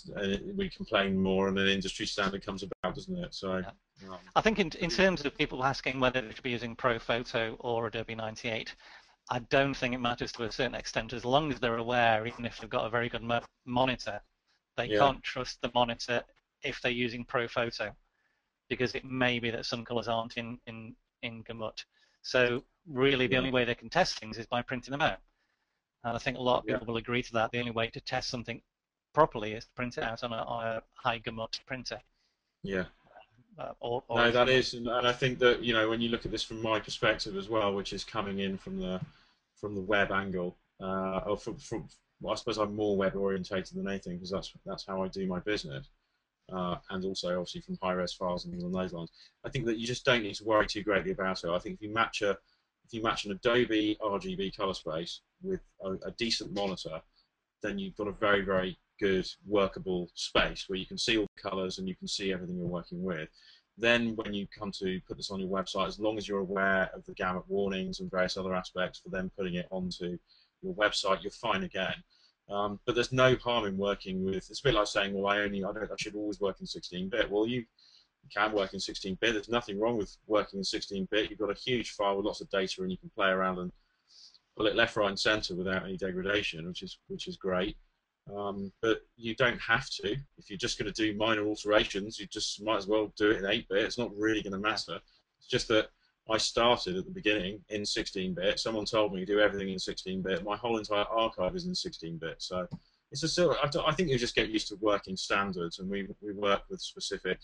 we complain more, and an industry standard comes about, doesn't it? So, yeah. I think in terms of people asking whether they should be using ProPhoto or Adobe 98, I don't think it matters to a certain extent, as long as they're aware, even if they've got a very good monitor, they can't trust the monitor if they're using ProPhoto, because it may be that some colors aren't in in Gamut. So really the Yeah, only way they can test things is by printing them out. And I think a lot of yeah, people will agree to that. The only way to test something properly is to print it out on a high Gamut printer. yeah. Or No, if that you, is, and I think that when you look at this from my perspective as well, which is coming in from the web angle, or from well, I suppose I'm more web orientated than anything because that's how I do my business, and also obviously from high res files and things along those lines. I think that you just don't need to worry too greatly about it. I think if you match an Adobe RGB color space with a decent monitor, then you've got a very, very good workable space where you can see all the colors and you can see everything you're working with. Then when you come to put this on your website, as long as you're aware of the gamut warnings and various other aspects for them putting it onto your website, you're fine again. But there's no harm in working with. It's a bit like saying, "Well, I should always work in 16-bit." Well, you can work in 16-bit. There's nothing wrong with working in 16-bit. You've got a huge file with lots of data, and you can play around and pull it left, right, and centre without any degradation, which is great. But you don't have to. If you're just going to do minor alterations, you just might as well do it in 8-bit. It's not really going to matter. It's just that I started at the beginning in 16-bit. Someone told me to do everything in 16-bit. My whole entire archive is in 16-bit. So it's a sort of, I think you just get used to working standards, and we work with specific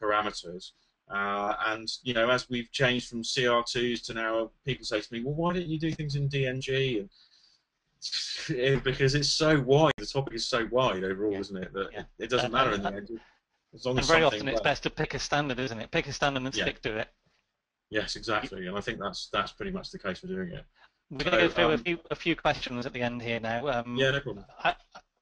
parameters. And as we've changed from CR2s to now, people say to me, "Well, why didn't you do things in DNG?" And because it's so wide, the topic is so wide overall, yeah, isn't it? That yeah. it doesn't matter in the end, as long as And very something often it's works. best to pick a standard, isn't it? Pick a standard and Yeah, stick to it. yes, exactly, and I think that's pretty much the case for doing it. We're going to go So, through a few questions at the end here now. yeah, no problem.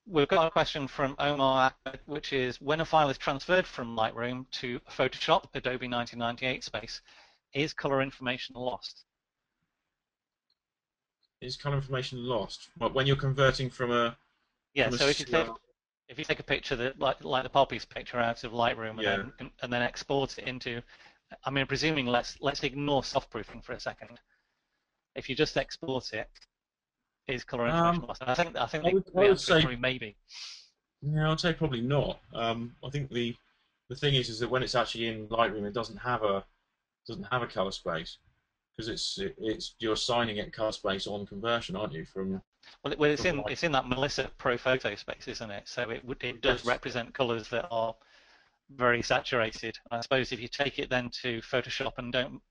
We've got a question from Omar, which is, when a file is transferred from Lightroom to Photoshop, Adobe 1998 space, is color information lost? Is color information lost? But when you're converting Yeah, from a so CR, if you take a picture that like the poppies picture out of Lightroom yeah, and then export it into, I mean, presuming let's ignore soft proofing for a second. If you just export it, is color information um, lost? And I think I the would answer is say, probably maybe. yeah, I'd say probably not. I think the thing is that when it's actually in Lightroom, it doesn't have a color space because it's you're assigning it color space on conversion, aren't you? Yeah. Well, From like, it's in that Melissa Pro Photo space, isn't it? So it does yes, represent colors that are very saturated. I suppose if you take it then to Photoshop and don't,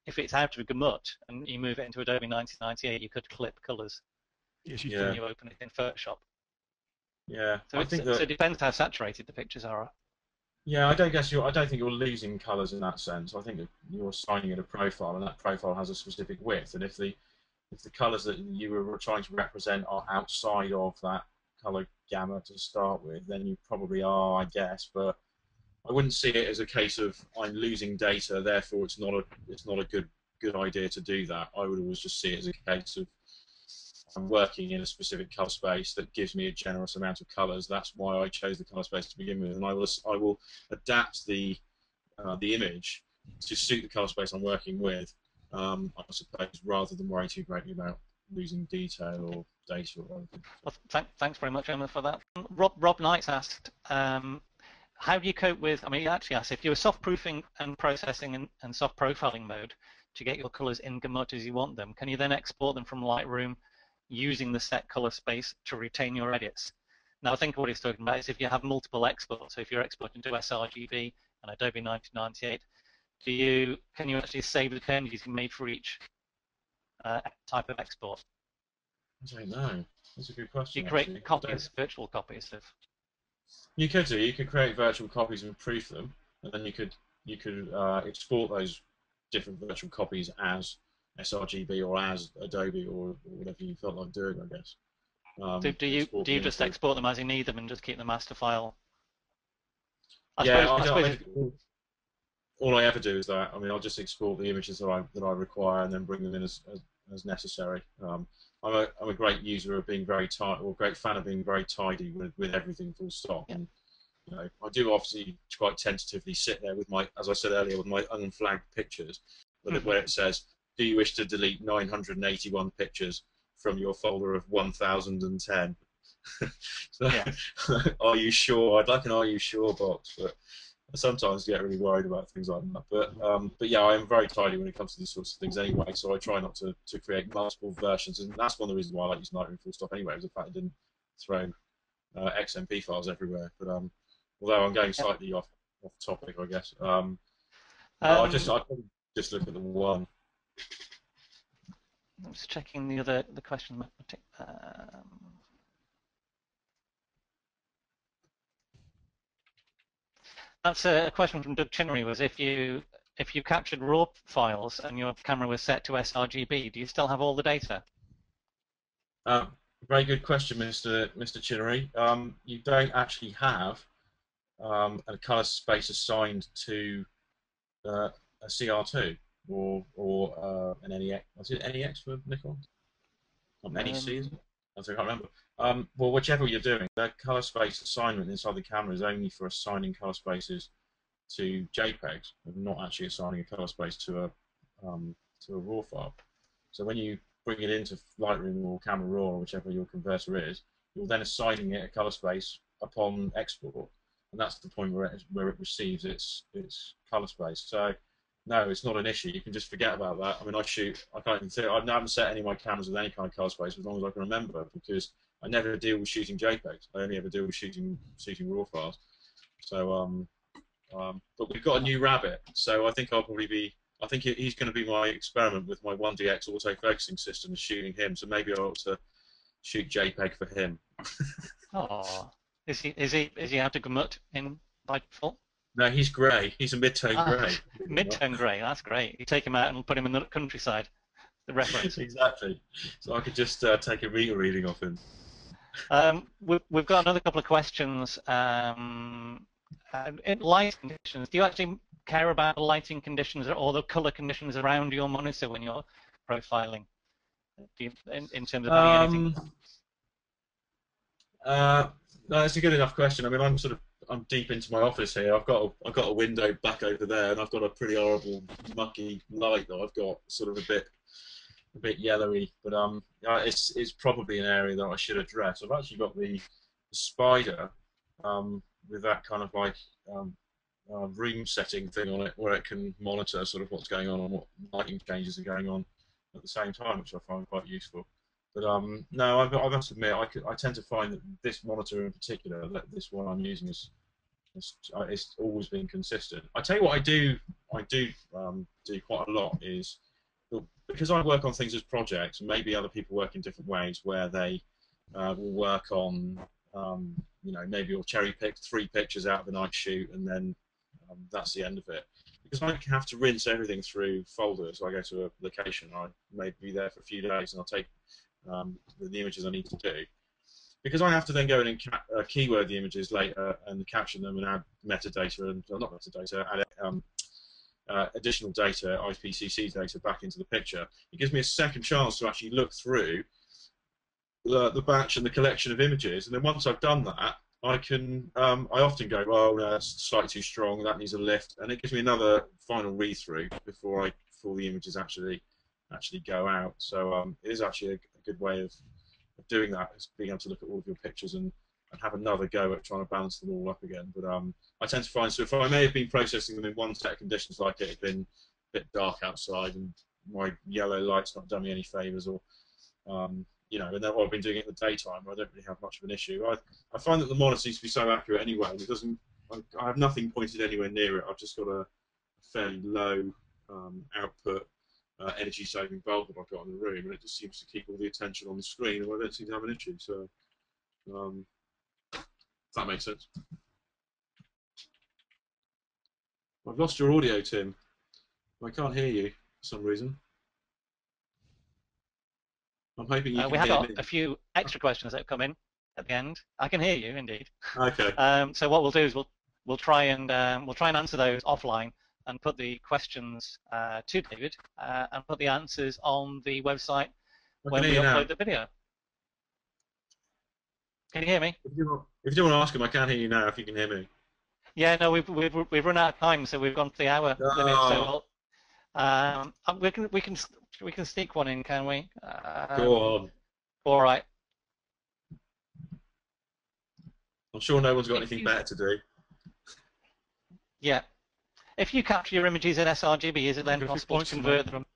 if it's out of Gamut and you move it into Adobe 1998, you could clip colors when yeah, you open it in Photoshop. yeah. So so it depends how saturated the pictures are. Yeah, I don't think you're losing colors in that sense. I think that you're assigning it a profile, and that profile has a specific width. And if the colors that you were trying to represent are outside of that color gamma to start with, then you probably are, I guess. But I wouldn't see it as a case of I'm losing data, therefore it's not a good idea to do that. I would always just see it as a case of I'm working in a specific color space that gives me a generous amount of colors. That's why I chose the color space to begin with, and I will adapt the image to suit the color space I'm working with. I suppose rather than worry too greatly about losing detail Okay. or data or anything. So, Well, thanks very much, Emma, for that. Rob Knights asked, how do you cope with, I mean, he actually asked, if you were soft proofing and processing and soft profiling mode to get your colors in Gamut as you want them, can you then export them from Lightroom using the set color space to retain your edits? Now, I think what he's talking about is if you have multiple exports, so if you're exporting to sRGB and Adobe 1998, can you actually save the changes you made for each type of export? I don't know. That's a good Do you question, create actually. I don't. copies, virtual copies of? You could do. You could create virtual copies and proof them, and then you could export those different virtual copies as sRGB or as Adobe or whatever you felt like doing, I guess. Export Do them you just into. export them as you need them and just keep the master file? Yeah, I suppose all I ever do is that. I mean, I'll just export the images that I require and then bring them in as necessary. I'm a great user of being very tidy, or a great fan of being very tidy with everything full stop. yeah. And I do obviously quite tentatively sit there with my, as I said earlier, with my unflagged pictures, where it says, "Do you wish to delete 981 pictures from your folder of 1010?" So, Yeah. are you sure? I'd like an "Are you sure" box, but sometimes get really worried about things like that. But yeah, I am very tidy when it comes to these sorts of things anyway. So I try not to create multiple versions, and that's one of the reasons why I like using Lightroom full stop anyway. Was the fact it didn't throw XMP files everywhere. But although I'm going Yep. slightly off topic, I guess. I probably just look at the one. I'm just checking the question. That's a question from Doug Chinnery. Was if you captured raw files and your camera was set to sRGB, do you still have all the data? Uh, Very good question, Mr. Chinnery. You don't actually have a color space assigned to a CR2 or an NEX. Was it NEX for Nikon? NEC, is Um, it? I can't remember. Well, whichever you're doing, the color space assignment inside the camera is only for assigning color spaces to JPEGs, not actually assigning a color space um, to a RAW file. So when you bring it into Lightroom or Camera Raw or whichever your converter is, you're then assigning it a color space upon export, and that's the point where it receives its color space. So no, it's not an issue. You can just forget about that. I mean, I can't even say I haven't set any of my cameras with any kind of color space as long as I can remember, because I never deal with shooting JPEGs. I only ever deal with shooting RAW files. So but we've got a new rabbit, so I think I'll probably be. I think he's going to be my experiment with my 1DX autofocusing system, shooting him. So maybe I ought to shoot JPEG for him. oh, is he out to Gumut in by default? No, he's grey. He's a mid-tone Ah, grey. mid-tone grey. That's great. You take him out and put him in the countryside. The reference. Exactly. So I could just take a meter reading off him. We've got another couple of questions. In lighting conditions, do you actually care about the lighting conditions or the color conditions around your monitor when you're profiling? Do you, in terms of having anything? Um, no, that's a good enough question. I mean, I'm deep into my office here. I've got a window back over there, and I've got a pretty horrible, mucky light that I've got sort of a bit yellowy. But yeah, it's probably an area that I should address. I've actually got the spider with that kind of like um, room setting thing on it, where it can monitor sort of what's going on and what lighting changes are going on at the same time, which I find quite useful. But no, I must admit, I tend to find that this monitor in particular, that this one I'm using, it's always been consistent. I tell you what, I do quite a lot is because I work on things as projects, and maybe other people work in different ways, where they will work on, maybe you'll cherry pick 3 pictures out of the night shoot, and then that's the end of it. Because I have to rinse everything through folders. I go to a location, I may be there for a few days, and I'll take the images I need to do. Because I have to then go in and keyword the images later and caption them and add metadata and not metadata, add additional data, IPCC data back into the picture. It gives me a second chance to actually look through the batch and the collection of images, and then once I've done that, I often go, well, no, that's slightly too strong, that needs a lift, and it gives me another final read through before the images actually go out. So it is actually a good way of doing that, is being able to look at all of your pictures and have another go at trying to balance them all up again. But I tend to find, so if I may have been processing them in one set of conditions, like it had been a bit dark outside and my yellow light's not done me any favours, or and then I've been doing it in the daytime, I don't really have much of an issue. I find that the monitor seems to be so accurate anyway. It doesn't. I have nothing pointed anywhere near it. I've just got a fairly low output energy-saving bulb that I've got in the room, and it just seems to keep all the attention on the screen, and I don't seem to have an issue. So, if that makes sense. I've lost your audio, Tim. I can't hear you for some reason. I'm hoping you can We have hear got me. a few extra questions that have come in at the end. I can hear you indeed. Okay. So what we'll do is we'll try and answer those offline and put the questions to David and put the answers on the website I can when hear we you now. upload the video. Can you hear me? If you want to ask him, I can't hear you now. If you can hear me. Yeah, no, we've run out of time, so we've gone to the hour limit. Oh, So we can sneak one in, can we? go on. All right. I'm sure no one's got If anything you better to do. Yeah. If you capture your images in sRGB, is it I've then got a few possible to points to make, convert but them?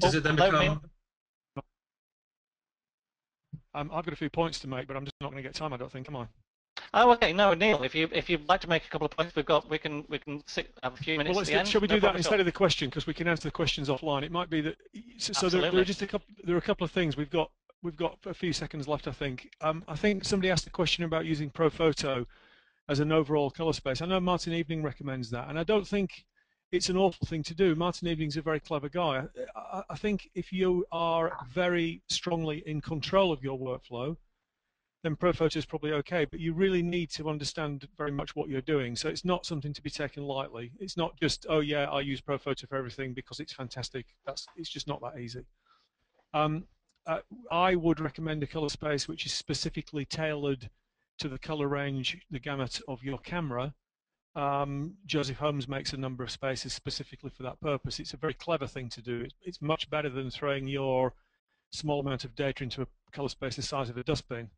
Does Oh, it then hello, Neil. become? I've got a few points to make, but I'm just not going to get time. I don't think, am I? Oh, okay. No, Neil. If you'd like to make a couple of points, have a few Well, minutes at let's the end. shall we No do that problem at all. instead of the question, because we can answer the questions offline. It might be that. So there are Absolutely. just a couple. There are a couple of things we've got a few seconds left, I think. I think somebody asked a question about using ProPhoto as an overall color space. I know Martin Evening recommends that, and I don't think it's an awful thing to do. Martin Evening's a very clever guy. I think if you are very strongly in control of your workflow, then ProPhoto is probably okay, but you really need to understand very much what you're doing. So it's not something to be taken lightly. It's not just, oh yeah, I use ProPhoto for everything because it's fantastic. It's just not that easy. Um, uh, I would recommend a color space which is specifically tailored to the color range, the gamut of your camera. Joseph Holmes makes a number of spaces specifically for that purpose. It's a very clever thing to do. It's much better than throwing your small amount of data into a color space the size of a dustbin.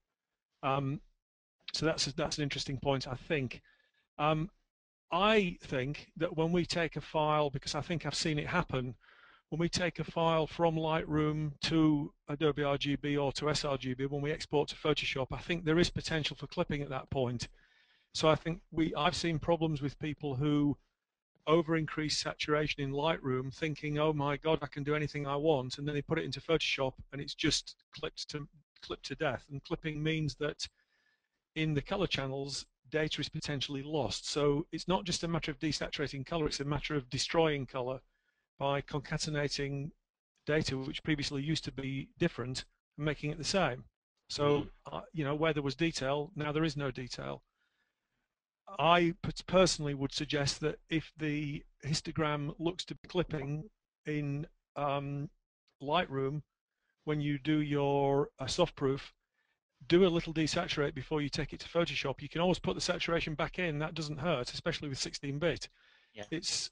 Um, so that's an interesting point, I think. Um, I think that when we take a file, because I think I've seen it happen, when we take a file from Lightroom to Adobe RGB or to sRGB, when we export to Photoshop, I think there is potential for clipping at that point. So I think I've seen problems with people who over increase saturation in Lightroom, thinking, oh my God, I can do anything I want, and then they put it into Photoshop and it's just clipped to death. And clipping means that in the color channels, data is potentially lost. So it's not just a matter of desaturating color, it's a matter of destroying color by concatenating data which previously used to be different and making it the same. So, where there was detail, now there is no detail. I personally would suggest that if the histogram looks to be clipping in Lightroom, when you do your soft proof, do a little desaturate before you take it to Photoshop. You can always put the saturation back in. That doesn't hurt, especially with 16-bit. Yeah. It's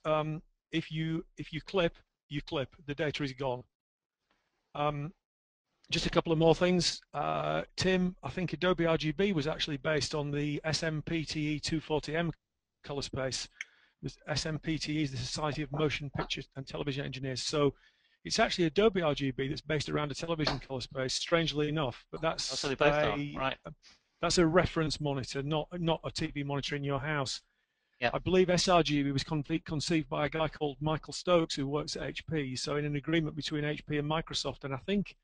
if you clip, you clip. The data is gone. Just a couple of more things. Tim, I think Adobe RGB was actually based on the SMPTE 240M color space. The SMPTE is the Society of Motion Picture and Television Engineers. So it's actually Adobe RGB that's based around a television color space, strangely enough. But Oh, so they both are, right? that's a reference monitor, not a TV monitor in your house. Yeah. I believe sRGB was conceived by a guy called Michael Stokes who works at HP. So in an agreement between HP and Microsoft, and I think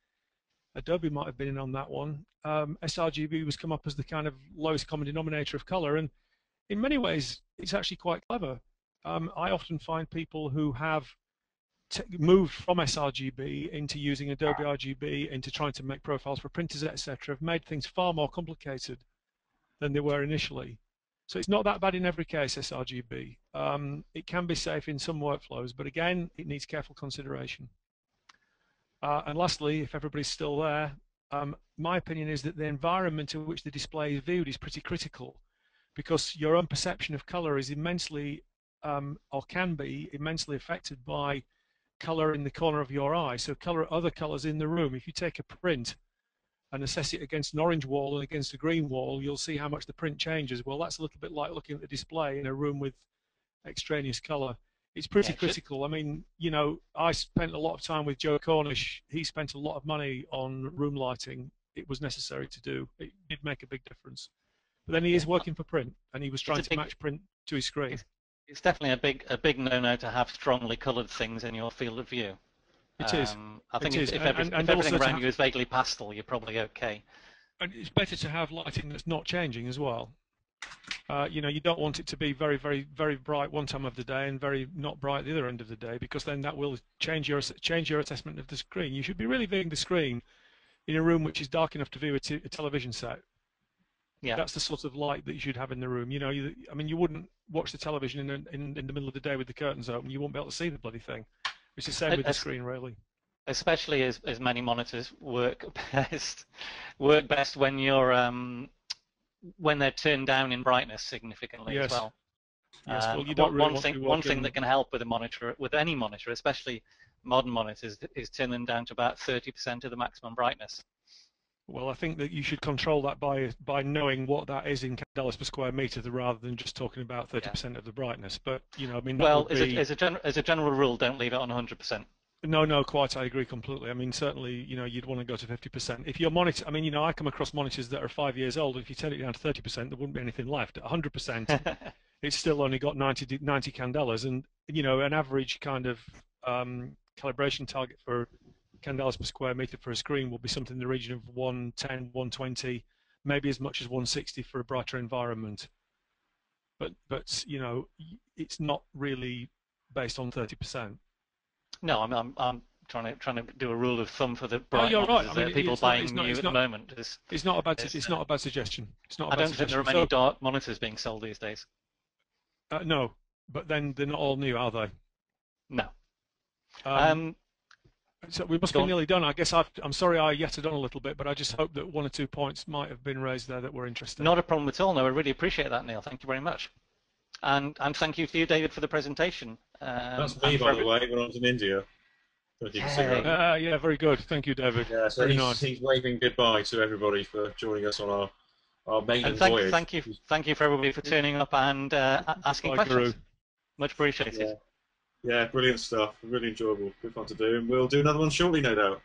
Adobe might have been in on that one. sRGB was come up as the kind of lowest common denominator of color, and in many ways, it's actually quite clever. I often find people who have moved from sRGB into using Adobe RGB, into trying to make profiles for printers, etc., have made things far more complicated than they were initially. So it's not that bad in every case, sRGB. It can be safe in some workflows, but again, it needs careful consideration. And lastly, if everybody's still there, my opinion is that the environment in which the display is viewed is pretty critical, because your own perception of color is immensely, or can be immensely affected by color in the corner of your eye. So other colors in the room. If you take a print and assess it against an orange wall and against a green wall, you'll see how much the print changes. Well, that's a little bit like looking at the display in a room with extraneous color. It's pretty Yeah. critical. I mean, I spent a lot of time with Joe Cornish. He spent a lot of money on room lighting. It was necessary to do. It did make a big difference. But then he Yeah. is working for print, and he was It's trying a to big. match print to his screen. It's, it's definitely a big no-no to have strongly coloured things in your field of view. It is. I think It if is, if, and, every, and if and everything also to around have, you is vaguely pastel, you're probably okay. and it's better to have lighting that's not changing as well. You don't want it to be very, very, very bright one time of the day and very not bright the other end of the day, because then that will change your assessment of the screen. You should be really viewing the screen in a room which is dark enough to view a television set. Yeah. That's the sort of light that you should have in the room. I mean, you wouldn't watch the television in the middle of the day with the curtains open. You won't be able to see the bloody thing. It's the same with the As, screen, really. especially as many monitors work best when they're turned down in brightness significantly as Yes, well. yes. Well, you don't One, really one want to thing be one thing walking. that can help with a monitor, with any monitor, especially modern monitors, is turn them down to about 30% of the maximum brightness. Well, I think that you should control that by knowing what that is in candelas per square meter, rather than just talking about 30% of the brightness. But I mean, that Well, would be as a general rule, don't leave it on 100%. no, quite. I agree completely. I mean, certainly, you'd want to go to 50%. If your monitor, I mean, I come across monitors that are 5 years old. If you turn it down to 30%, there wouldn't be anything left. At 100%, it's still only got 90 candelas, and an average kind of calibration target for candelas per square meter for a screen will be something in the region of 110, 120, maybe as much as 160 for a brighter environment. But it's not really based on 30%. No, I'm trying to do a rule of thumb for the Oh, bright you're right. monitors I mean, that people buying new at the moment. it's not a bad suggestion. It's not a I bad don't think there suggestion. are many dark monitors being sold these days. No, but then they're not all new, are they? No. So we must be nearly done. I guess I'm sorry I yetted on a little bit, but I just hope that one or two points might have been raised there that were interesting. Not a problem at all. No, I really appreciate that, Neil. Thank you very much. And thank you to you, David, for the presentation. That's me, by the way, when I was in India. Don't you can see that. Yeah, very good. Thank you, David. Yeah, so very nice. He's waving goodbye to everybody for joining us on our maiden voyage. Thank you for everybody for turning up and asking questions. Guru. Much appreciated. Yeah, brilliant stuff. Really enjoyable. Good fun to do. And we'll do another one shortly, no doubt.